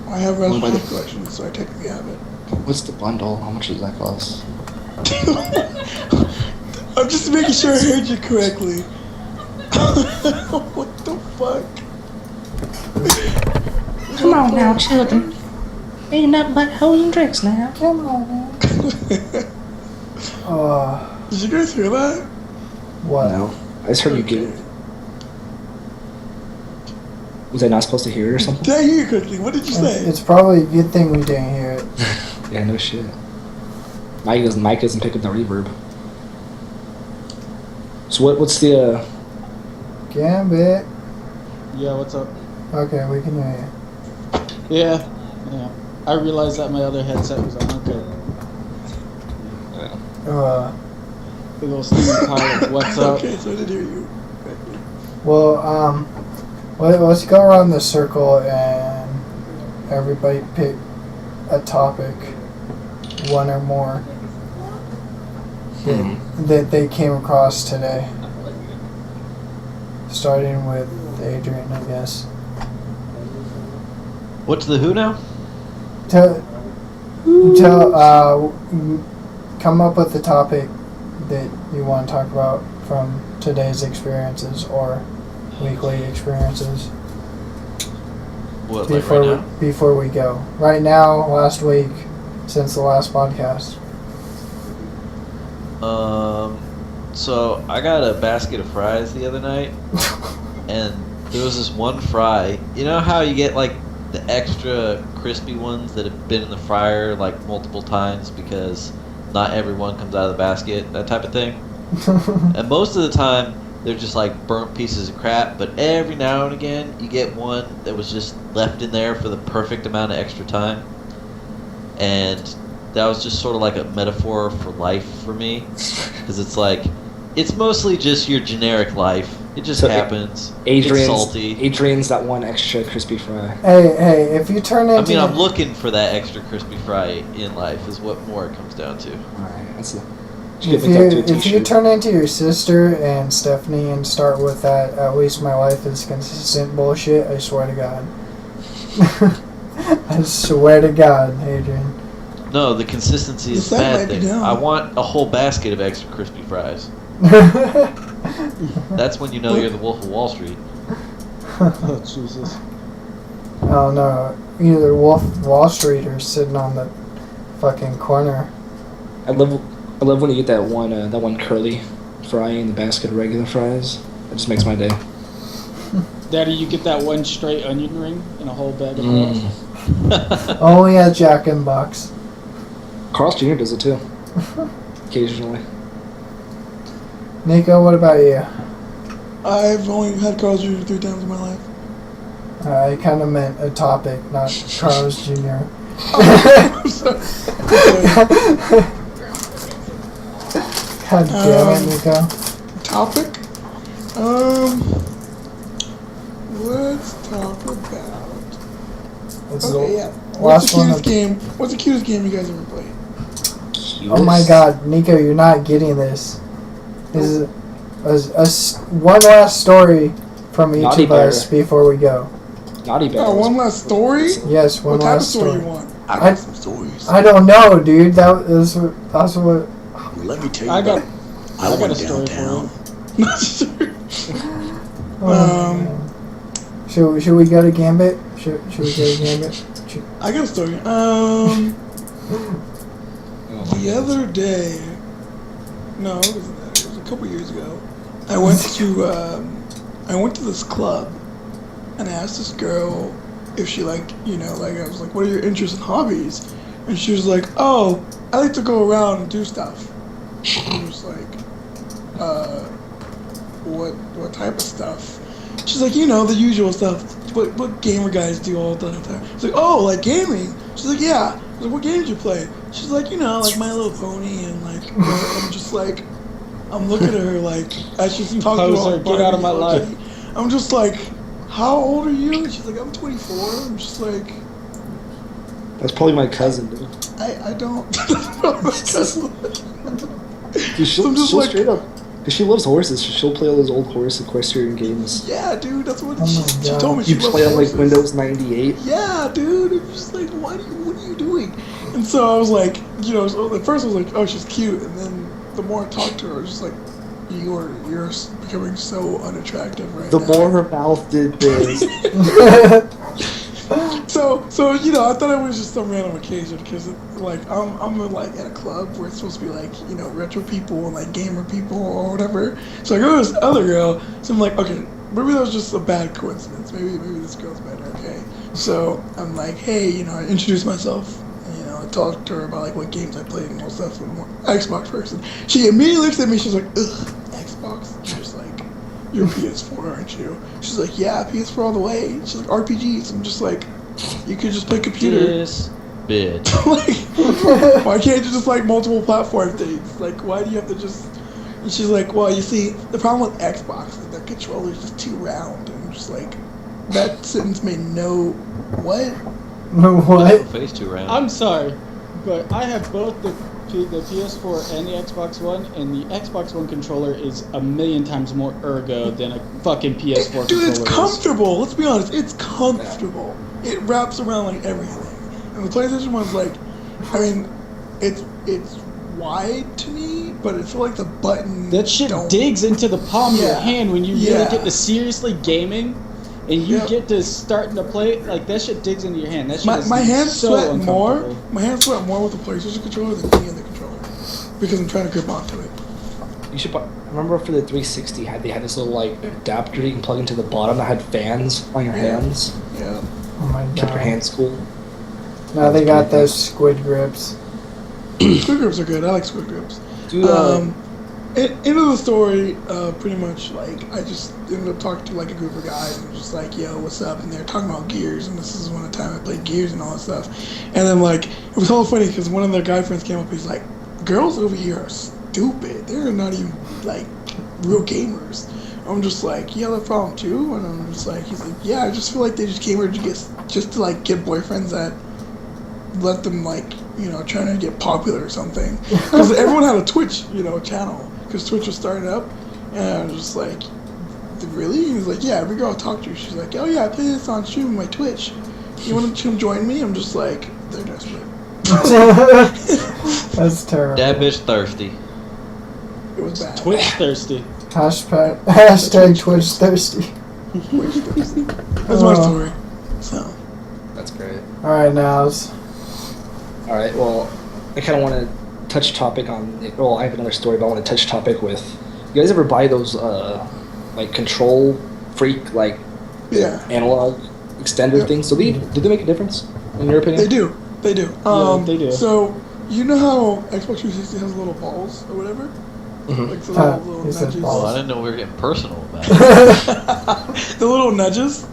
I have Red Well, by the- Dead Collection, so I technically have it. What's the bundle? How much does that cost? I'm just making sure I heard you correctly. What the fuck? Come on now, children. Ain't nothing but hoes and tricks now. Come on, man. Did you guys hear that? What? No. I just heard you get it. Was I not supposed to hear it or something? Did I hear you correctly? What did you say? It's probably a good thing we didn't hear it. Yeah, no shit. Mike doesn't pick up the reverb. So what's the Gambit. Yeah, what's up? Okay, we can hear you. Yeah. I realized that my other headset was on. Okay. Big old steaming pile of what's up? Okay, so I did hear you. Well, let's go around the circle and everybody pick a topic, one or more, that they came across today. Starting with Adrian, I guess. What's the who now? Come up with the topic that you want to talk about from today's experiences or weekly experiences. What, like right now? Before we go. Right now, last week, since the last podcast. So I got a basket of fries the other night, and there was this one fry. You know how you get like the extra crispy ones that have been in the fryer like multiple times because not everyone comes out of the basket, that type of thing. And most of the time they're just like burnt pieces of crap, but every now and again you get one that was just left in there for the perfect amount of extra time. And that was just sort of like a metaphor for life for me, because it's like, it's mostly just your generic life. It just happens. It's salty. Adrian's that one extra crispy fry. Hey, if you turn into... I'm looking for that extra crispy fry in life is what more it comes down to. Alright, that's it. If you turn into your sister and Stephanie and start with that, at least my life is consistent bullshit, I swear to God. I swear to God, Adrian. No, the consistency is the bad thing. I want a whole basket of extra crispy fries. That's when you know you're the Wolf of Wall Street. Oh, Jesus. Oh no, either Wolf of Wall Street or sitting on the fucking corner. I love when you get that one curly fry in the basket of regular fries. It just makes my day. Daddy, you get that one straight onion ring and a whole bag of fries? Only at Jack in Box. Carl's Jr. does it too. Occasionally. Nico, what about you? I've only had Carl's Jr. 3 times in my life. I kind of meant a topic, not Carl's Jr. I'm sorry. God damn it, Nico. Topic? Let's talk about. It's Okay, yeah. last one. What's the cutest game you guys ever played? Oh my God, Nico, you're not getting this. This is one last story from each Naughty of us Bear. before we go. Naughty Bear. Oh, one last story? Yes, one What type of last story story. you want? I got some stories. I don't know, dude. That's what. Well, let me tell you I got I a went story for downtown. Should we go to Gambit? Should we go to Gambit? I got a story. The other day, no, it was a couple years ago. I went to this club, and I asked this girl if she I was like, what are your interests and hobbies? And she was like, oh, I like to go around and do stuff. And I was like, what type of stuff? She's like, the usual stuff. What gamer guys do all the time. It's like, oh, like gaming? She's like, yeah. I was like, what games you play? She's like, like My Little Pony and like, I'm just like, I'm looking at her like, as she's talking Poser, about get out of my life. I'm just like, how old are you? And she's like, I'm 24. I'm just like, That's probably my cousin, dude. I don't. Dude, she'll I'm just like- straight up. Because she loves horses, so she'll play all those old horse equestrian games. Yeah, dude, that's what Oh she my told me. You She play on loves like horses. Windows 98. Yeah, dude. It's just like, what are you doing? And so I was like, so at first I was like, oh, she's cute, and then the more I talked to her, I was just like, you're becoming so unattractive right The now. more her mouth did this. So I thought it was just some random occasion because I'm like at a club where it's supposed to be like retro people and like gamer people or whatever. So I go to this other girl. So I'm like, okay, maybe that was just a bad coincidence. Maybe this girl's better. Okay. So I'm like, hey, I introduced myself. And, I talked to her about like what games I played and all stuff. I'm an Xbox person. She immediately looks at me. She's like, ugh, Xbox. I'm just like, you're PS4, aren't you? She's like, yeah, PS4 all the way. She's like, RPGs. I'm just like, you could just play computer. This bitch. Like, why can't you just like multiple platform things? Like, why do you have to just? And she's like, well, you see, the problem with Xbox is the controller is just too round, and I'm just like, that sentence made no what? What? Face too round. I'm sorry, but I have both the PS4 and the Xbox One, and the Xbox One controller is a million times more ergo than a fucking PS4 Dude, it's controller is. comfortable. Let's be honest, it's comfortable. It wraps around like everything. And the PlayStation one's like, I mean, it's wide to me, but I feel like the button That shit don't- digs into the palm of your Yeah. hand when you Yeah. really get to seriously gaming, and you Yep. get to starting to play. Like that shit digs into your hand. That shit is My hands so sweat more. uncomfortable. My hands sweat more with the PlayStation controller than any other controller because I'm trying to grip onto it. You should. I remember for the 360, they had this little like adapter you can plug into the bottom that had fans on your hands. Yeah. Oh my Kept your God. hands cool. Now they got those squid grips. Squid grips are good. I like squid grips. Dude, End of the story, pretty much like I just ended up talking to like a group of guys and just like, yo, what's up? And they're talking about Gears, and this is one of the time I played Gears and all that stuff. And then like it was all funny because one of their guy friends came up. He's like, girls over here are stupid. They're not even like real gamers. I'm just like, you have that problem too? And I'm just like, he's like, yeah, I just feel like they just came here to just to like get boyfriends that let them like, trying to get popular or something. Because everyone had a Twitch, channel. Because Twitch was starting up. And I was just like, really? He was like, yeah, every girl I talked to, she's like, oh yeah, I play this on stream on my Twitch. You want to come join me? I'm just like, they're desperate. That's terrible. That bitch thirsty. It was bad. Twitch thirsty. Hashtag Twitch thirsty. Twitch thirsty. That's my story. So. that's great. All right, nows. All right. Well, I kind of want to touch topic on. Well, I have another story, but I want to touch topic with. You guys ever buy those like control freak like Yeah. analog extender Yep. things? So did they make a difference? in your opinion? They do. They do. They do. So you know how Xbox 360 has little balls or whatever? Like the little he said nudges. balls. Oh, I didn't know we were getting personal about it. The little nudges.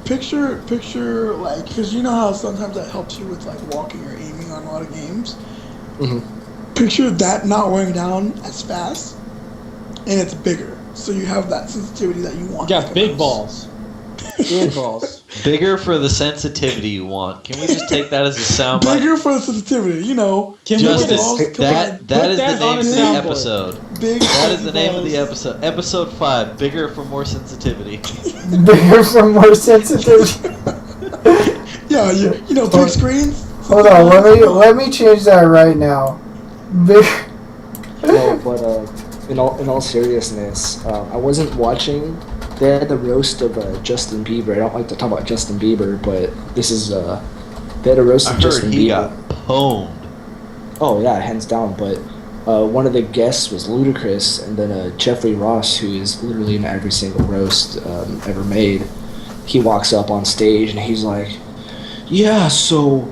Picture like, because you know how sometimes that helps you with like walking or aiming on a lot of games. Picture that not wearing down as fast, and it's bigger, so you have that sensitivity that you want. You got big balls. Big balls. Bigger for the sensitivity you want. Can we just take that as a soundbite? Bigger for the sensitivity, you know. Can we Justice, just that is the that on name a of the soundboard. episode. Big That is the name of the balls. episode. Episode 5, bigger for more sensitivity. Bigger for more sensitivity. Yeah, you know, big screens. Hold on, let me change that right now. Big. No, but in all seriousness, I wasn't watching. They had the roast of Justin Bieber. I don't like to talk about Justin Bieber, but this is they had a roast I of heard Justin he Bieber. got pwned. Oh yeah, hands down. But one of the guests was Ludacris, and then Jeffrey Ross, who is literally in every single roast ever made. He walks up on stage and he's like, "Yeah, so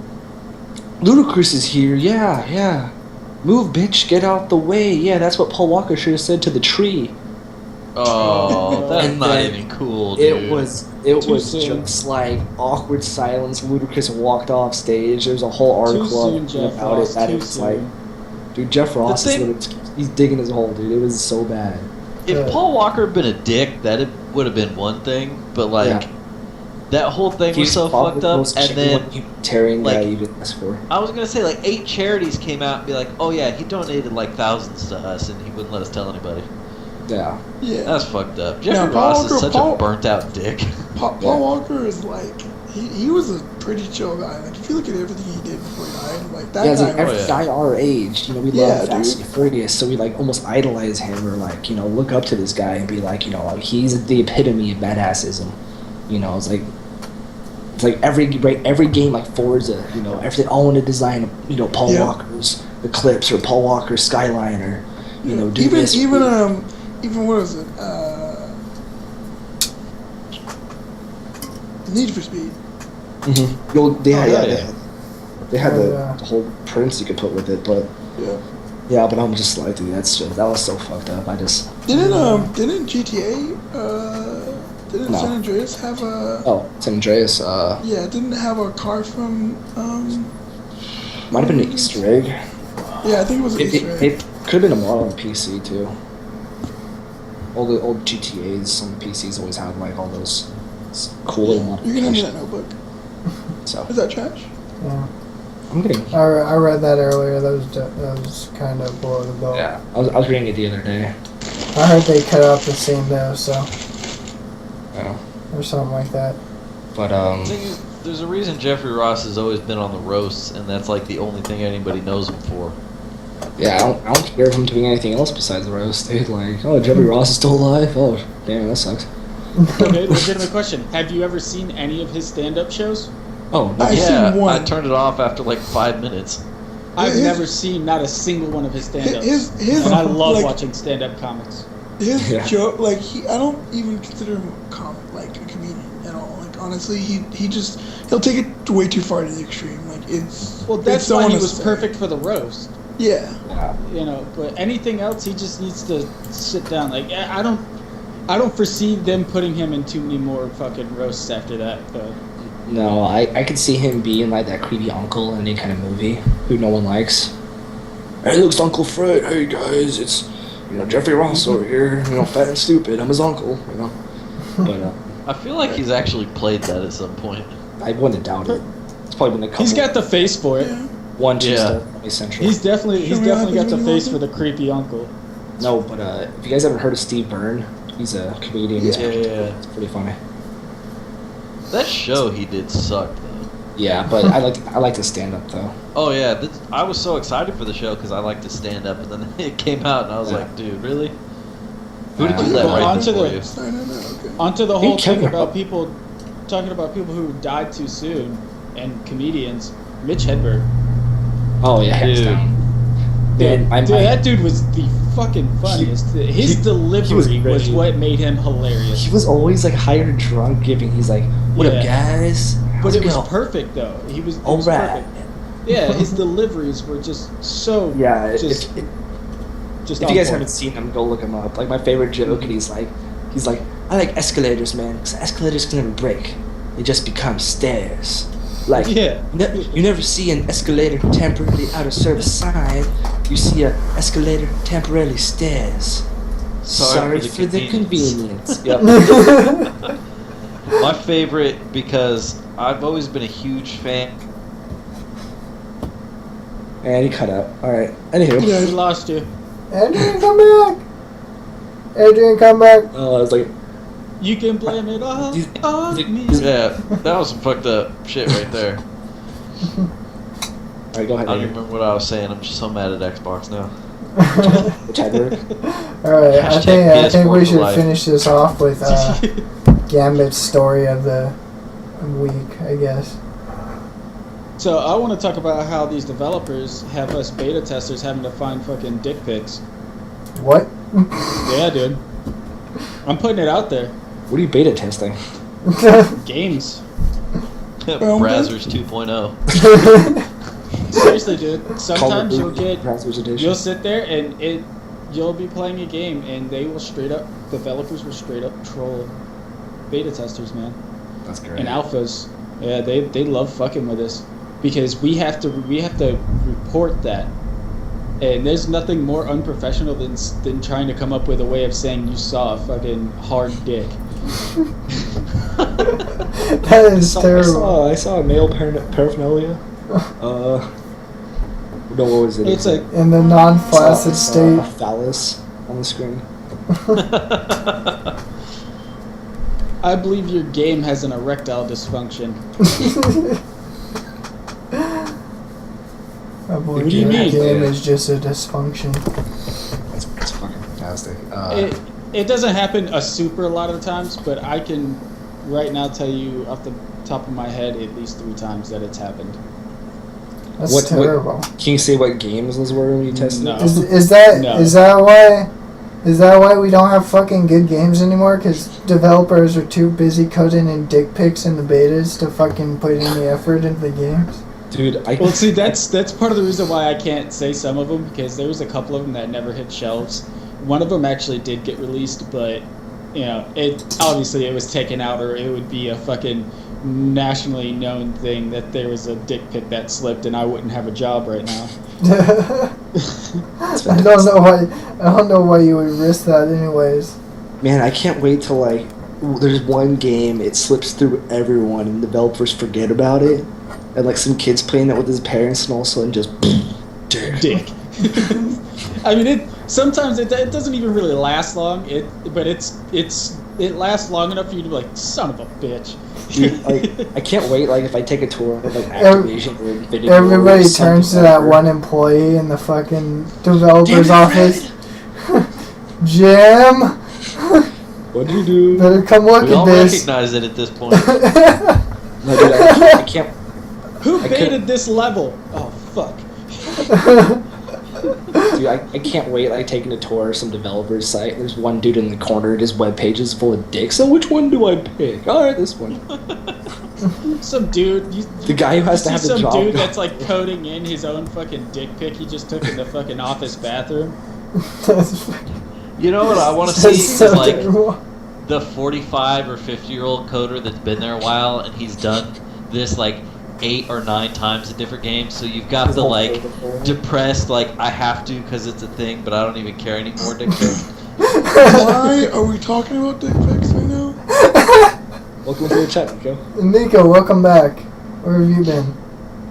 Ludacris is here. Yeah. Move, bitch, get out the way. Yeah, that's what Paul Walker should have said to the tree." Oh, that's And not then even cool, dude. It was soon. just like awkward silence. Ludacris walked off stage. There's a whole article soon, Jeff about Ross, it that too it was like, soon. dude, Jeff Ross is thing- literally, he's digging his hole, dude. It was so bad. If Paul Walker had been a dick, that would have been one thing. But like, Yeah. that whole thing was He's so probably fucked the up. most And then humanitarian guy like- you could ask for. I was gonna say like 8 charities came out and be like, "Oh yeah, he donated like thousands to us, and he wouldn't let us tell anybody." Yeah. Yeah. That's fucked up. Now, Jeffrey Paul Ross Walker- is such Paul- a burnt out dick. Paul Walker is like, he was a pretty chill guy. Like, if you look at everything he did before he died, like, that Yeah, it's guy like every yeah. guy our age, you know, we Yeah, love Fast dude. and Furious, so we like almost idolize him or like, you know, look up to this guy and be like, you know, like, he's the epitome of badassism. You know, it's like every game like Forza, you know, they all want to design, you know, Paul Yeah. Walker's Eclipse or Paul Walker's Skyline or, you know, do even this. even what was it? Need for Speed. They had, yeah. they had Yeah. the whole prints you could put with it, but Yeah. yeah, but I'm just like, dude, that was so fucked up. Didn't GTA didn't No. San Andreas have a San Andreas, didn't it have a car from might have been an Easter egg. yeah, I think it was an Easter egg. It could have been a model on PC too. All the old GTAs on PCs always have like all those cool little You can hand me modifications. that notebook. So Is that trash? Yeah. I'm getting. I read that earlier. That was kind of below the belt. Yeah, I was reading it the other day. I heard they cut out the scene though, so Yeah. or something like that. But The thing is, there's a reason Jeffrey Ross has always been on the roasts, and that's like the only thing anybody knows him for. yeah, I don't care if I'm doing anything else besides the roast, dude. Like, oh, Jeffrey Ross is still alive. Oh, damn, that sucks. Okay, legitimate question. Have you ever seen any of his stand-up shows? Oh, no. I've Yeah, seen one. I turned it off after like 5 minutes. I've His- never seen not a single one of his stand-ups. His and I love like, watching stand-up comics. His Yeah. joke, like I don't even consider him like a comedian at all. Like honestly, he'll take it way too far to the extreme. Like it's Well, that's it's so why he was unnecessary. perfect for the roast. Yeah, You know, but anything else, he just needs to sit down. Like I don't foresee them putting him in too many more fucking roasts after that. But No, I could see him being like that creepy uncle in any kind of movie who no one likes. Hey, looks Uncle Fred. Hey guys, it's Jeffrey Ross over here. Fat and stupid. I'm his uncle. But I feel like he's actually played that at some point. I wouldn't doubt it. It's probably been a couple. he's got the face for it. one, two, Yeah. Comedy Central. He's definitely Show me what got the happens when you face walk for the creepy uncle. No, but if you guys haven't heard of Steve Byrne, he's a comedian. He's Yeah. it's pretty funny. That show he did sucked though. Yeah, but I like to stand up though. Oh yeah, I was so excited for the show because I like to stand up, and then it came out, and I was Yeah. like, dude, really? Who did you let Well, write onto this for the- you? Okay. Onto the I think whole thing Kevin about Hart- people talking about people who died too soon and comedians. Mitch Hedberg. Oh yeah, hands Dude. down. Dude, Man, that dude was the fucking funniest. His delivery was great. what made him hilarious. He was always like hired drunk, giving. He's like, "What up, Yeah. guys? But it was go. perfect though. He was. It All was right. perfect. Yeah, his deliveries were just so. Yeah, Just. if on you guys point. haven't seen him, go look him up. Like my favorite joke, and he's like, I like escalators, man, because escalators can never break; they just become stairs. Like, Yeah. you never see an escalator temporarily out of service sign. You see a escalator temporarily stairs. Sorry for the convenience. Yep. My favorite, because I've always been a huge fan. And he cut out. All right. Anywho, We lost you. Adrian, come back! Adrian, come back! I was like, You can blame it all These- on these- me. Yeah, that was some fucked up shit right there. all right, go ahead. I don't even Andrew. remember what I was saying. I'm just so mad at Xbox now. Whichever. Alright, I think PS4 we for should life. finish this off with Gambit's story of the week, I guess. So I want to talk about how these developers have us beta testers having to find fucking dick pics. What? Yeah, dude. I'm putting it out there. What are you beta testing? Games. Brazzers 2.0. Seriously, dude. Sometimes Call you'll of Duty get, Brazzers Edition. you'll sit there and you'll be playing a game and they will straight up, developers will straight up troll beta testers, man. That's great. And alphas. Yeah, they love fucking with us because we have to report that. And there's nothing more unprofessional than trying to come up with a way of saying you saw a fucking hard dick. That is terrible. I saw a male paraphernalia. No, what was it? It's like In the non-flaccid a state. phallus on the screen. I believe your game has an erectile dysfunction. I believe What do you the mean? game is just a dysfunction. That's fucking fantastic. It doesn't happen a super lot of times, but I can right now tell you off the top of my head at least 3 times that it's happened. That's terrible. Can you say what games those were when you tested? No. it? Is that No. is that why we don't have fucking good games anymore? Because developers are too busy coding in dick pics in the betas to fucking put any effort into the games. Dude, Well, see, that's part of the reason why I can't say some of them, because there was a couple of them that never hit shelves. One of them actually did get released, but you know, it was taken out, or it would be a fucking nationally known thing that there was a dick pic that slipped, and I wouldn't have a job right now. I don't know why you would risk that anyways. man, I can't wait till there's one game, it slips through everyone and developers forget about it, and like some kids playing that with his parents, and all of a sudden just Dick. I mean, sometimes it doesn't even really last long. But it lasts long enough for you to be like, son of a bitch. Dude, I can't wait. Like if I take a tour of like Activision or Nvidia, Everybody or turns to something that like one employee in the fucking developer's office. Jim, What'd you do? better come look We at all this. recognize it at this point. No, dude, I can't. Who I baited couldn't- this level? Oh, fuck. Dude, I can't wait. Like taking a tour of some developer's site. There's one dude in the corner. His webpage is full of dicks. So which one do I pick? All right, this one. Some dude. The guy who has to see have the some job. dude that's like coding in his own fucking dick pic he just took in the fucking office bathroom. You know what I want to That's see so is like terrible. the 45 or 50-year-old coder that's been there a while and he's done this like 8 or 9 times in different games. So you've got the like depressed, like I have to because it's a thing, but I don't even care anymore. Dick pic. Why are we talking about dick pics right now? Welcome to the chat, Nico. Nico, welcome back. Where have you been?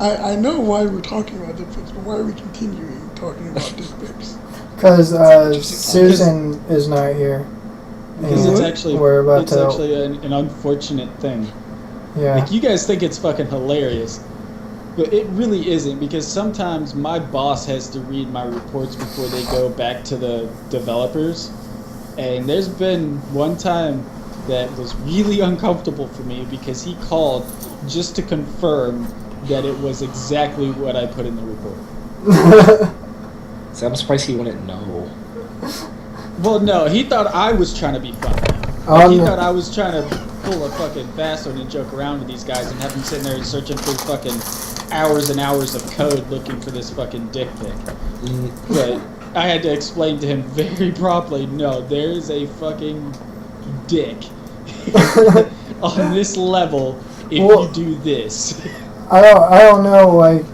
I know why we're talking about dick pics, but why are we continuing talking about dick pics? Because Susan is not here. Because And it's actually we're about to. an unfortunate thing. Yeah. Like, you guys think it's fucking hilarious, but it really isn't, because sometimes my boss has to read my reports before they go back to the developers. And there's been one time that was really uncomfortable for me because he called just to confirm that it was exactly what I put in the report. So I'm surprised he wouldn't know. Well, no, he thought I was trying to be funny. Oh, He no. thought I was trying to pull a fucking fast one and joke around with these guys and have them sitting there searching through fucking hours and hours of code looking for this fucking dick pic. But I had to explain to him very promptly, no, there is a fucking dick on this level if you do this. I don't know, like,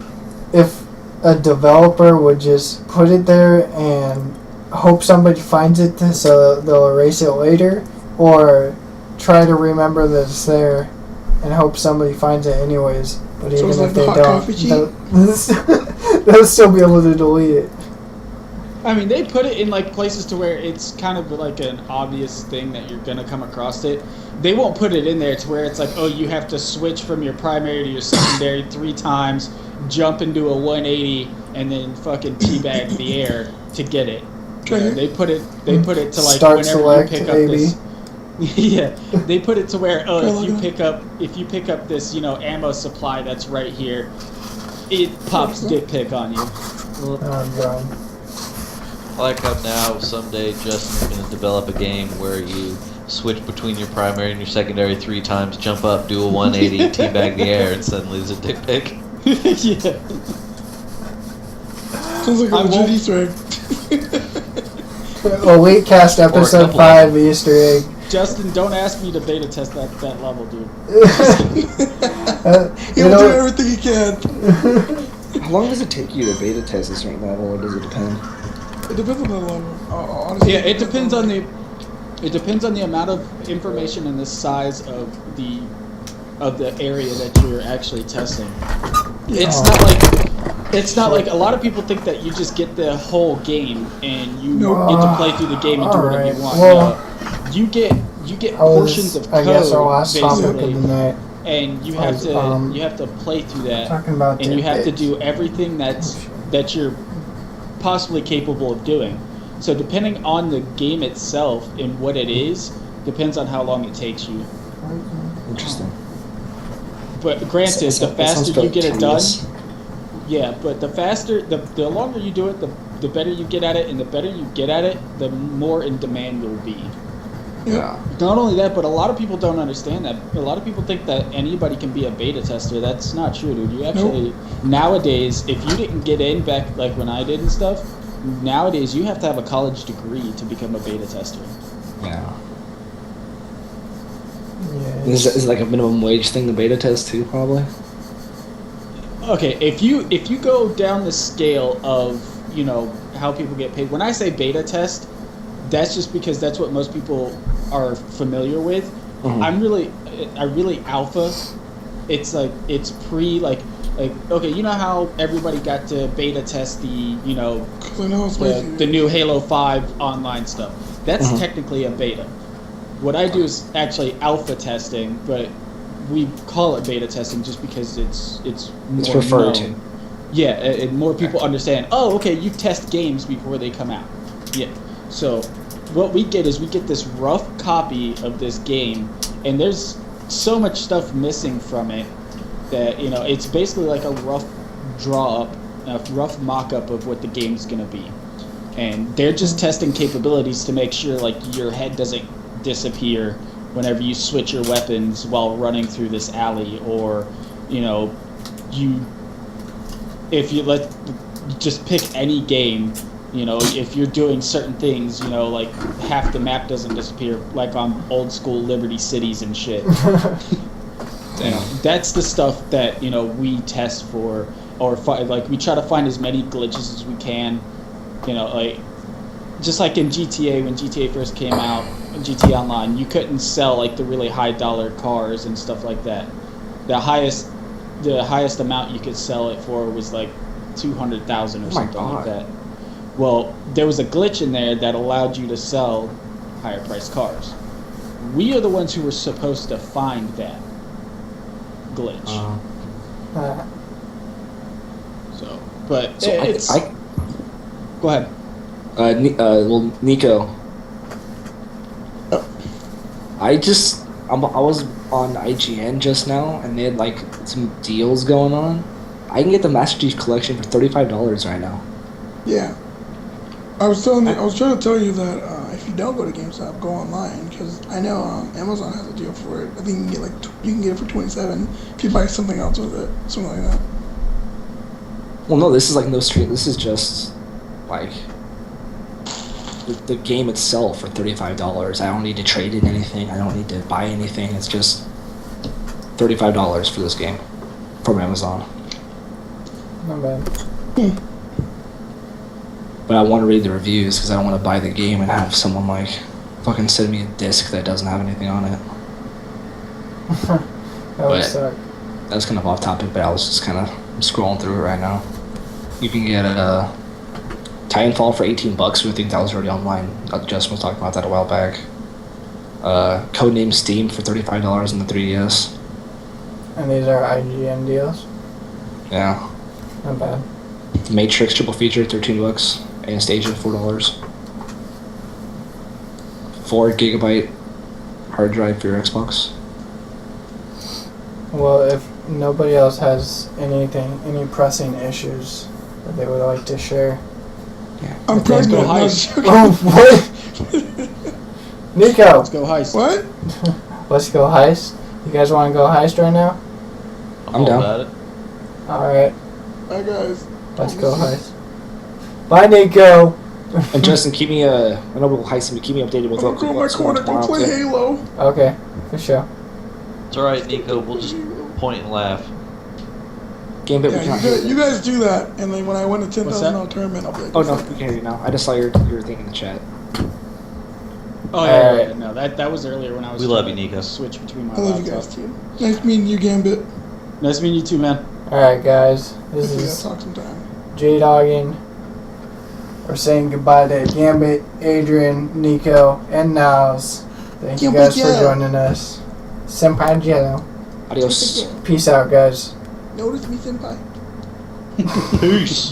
if a developer would just put it there and hope somebody finds it so they'll erase it later, or try to remember that it's there and hope somebody finds it anyways. But So even it's if like they the hot don't, coffee cheat? they'll still be able to delete it. I mean, they put it in like places to where it's kind of like an obvious thing that you're gonna come across it. They won't put it in there to where it's like, oh, you have to switch from your primary to your secondary 3 times, jump into a 180, and then fucking teabag the air to get it. You know, they put it to like Start whenever select, you pick up maybe. this. Yeah, they put it to where if you pick up this ammo supply that's right here, it pops dick pic on you. Oh god. I like how now someday Justin's going to develop a game where you switch between your primary and your secondary 3 times, jump up, do a 180, teabag the air, and suddenly there's a dick pic. Yeah. Sounds like a legit Easter egg. Elite Cast episode 5 Easter egg. Justin, don't ask me to beta test that level, dude. He'll do everything he can. How long does it take you to beta test a certain level, or does it depend? It depends on the level. Honestly, Yeah, it depends on the amount of information and the size of the area that you're actually testing. It's not like a lot of people think that you just get the whole game and you get to play through the game and do whatever you want. Well, you get portions of code, I guess our last topic of basically, the night. and you have to play through that, Talking about and you have to dick do everything that you're possibly capable of doing. So depending on the game itself and what it is, depends on how long it takes you. Interesting. But granted, the faster you get it done, tedious. yeah. But the longer you do it, the better you get at it, and the better you get at it, the more in demand you'll be. Yeah. Not only that, but a lot of people don't understand that. A lot of people think that anybody can be a beta tester. That's not true, dude. You actually, nowadays, if you didn't get in back like when I did and stuff, nowadays you have to have a college degree to become a beta tester. Yeah. Yeah. Is it like a minimum wage thing to beta test too, probably? Okay, if you go down the scale of, how people get paid. When I say beta test, that's just because that's what most people are familiar with. Mm-hmm. I really alpha. It's like it's pre okay, you know how everybody got to beta test the new Halo 5 online stuff. That's technically a beta. What I do is actually alpha testing, but we call it beta testing just because it's more referred known. to. Yeah, and more people understand. Oh, okay, you test games before they come out. Yeah. So what we get is we get this rough copy of this game, and there's so much stuff missing from it that it's basically like a rough draw up, a rough mock-up of what the game's gonna be, and they're just testing capabilities to make sure like your head doesn't disappear whenever you switch your weapons while running through this alley, or if you just pick any game. If you're doing certain things, like half the map doesn't disappear, like on old school Liberty Cities and shit. That's the stuff that we test for, or we try to find as many glitches as we can. Just like in GTA, when GTA first came out, GTA Online, you couldn't sell like the really high dollar cars and stuff like that. The highest amount you could sell it for was like 200,000 or something like that. Well, there was a glitch in there that allowed you to sell higher priced cars. We are the ones who were supposed to find that glitch. Go ahead. Nico. I was on IGN just now, and they had like some deals going on. I can get the Master Chief Collection for $35 right now. Yeah. I was trying to tell you that if you you don't go to GameStop, go online because I know Amazon has a deal for it. I think you can get you can get it for $27 if you buy something else with it, something like that. Well, no, this is like no stream. This is just like the game itself for $35. I don't need to trade in anything. I don't need to buy anything. It's just $35 for this game from Amazon. Not bad. But I want to read the reviews because I don't want to buy the game and have someone like fucking send me a disc that doesn't have anything on it. That would suck. That's kind of off topic, but I was just kind of scrolling through it right now. You can get Titanfall for $18. I think that was already online. Justin was talking about that a while back. Codename Steam for $35 on the 3DS. And these are IGN deals. Yeah. Not bad. Matrix triple feature, $13. Anastasia, $4. 4GB hard drive for your Xbox. Well, if nobody else has any pressing issues that they would like to share. Yeah. I'm Let's go pregnant. heist. Oh, what? Nico! Let's go heist. What? Let's go heist. You guys want to go heist right now? I'm all down. about it. Alright, Hi guys. let's go heist. Bye, Nico! And Justin, keep me I know we'll heist him, but keep me updated with I'm gonna go in my what's going corner. on Go play tomorrow. Halo. Okay, for sure. It's all right, Nico. We'll just point and laugh. Game bit, we Yeah, cannot hear you guys do that, and then when I win a $10,000 that? tournament, I'll be like, Oh no, we can hear you now. I just saw your thing in the chat. Oh yeah, no, that was earlier when I was. We love you, trying to Nico. Switch between my I love you laptops. guys too. Nice meeting you, Gambit. Nice meeting you too, man. Alright, guys. This Hopefully I'll is talk sometime. J-Dogging. We're saying goodbye to Gambit, Adrian, Nico, and Niles. Thank you guys for joining us. Senpai Jello. Adios. Peace out, guys. Notice me, senpai. Peace.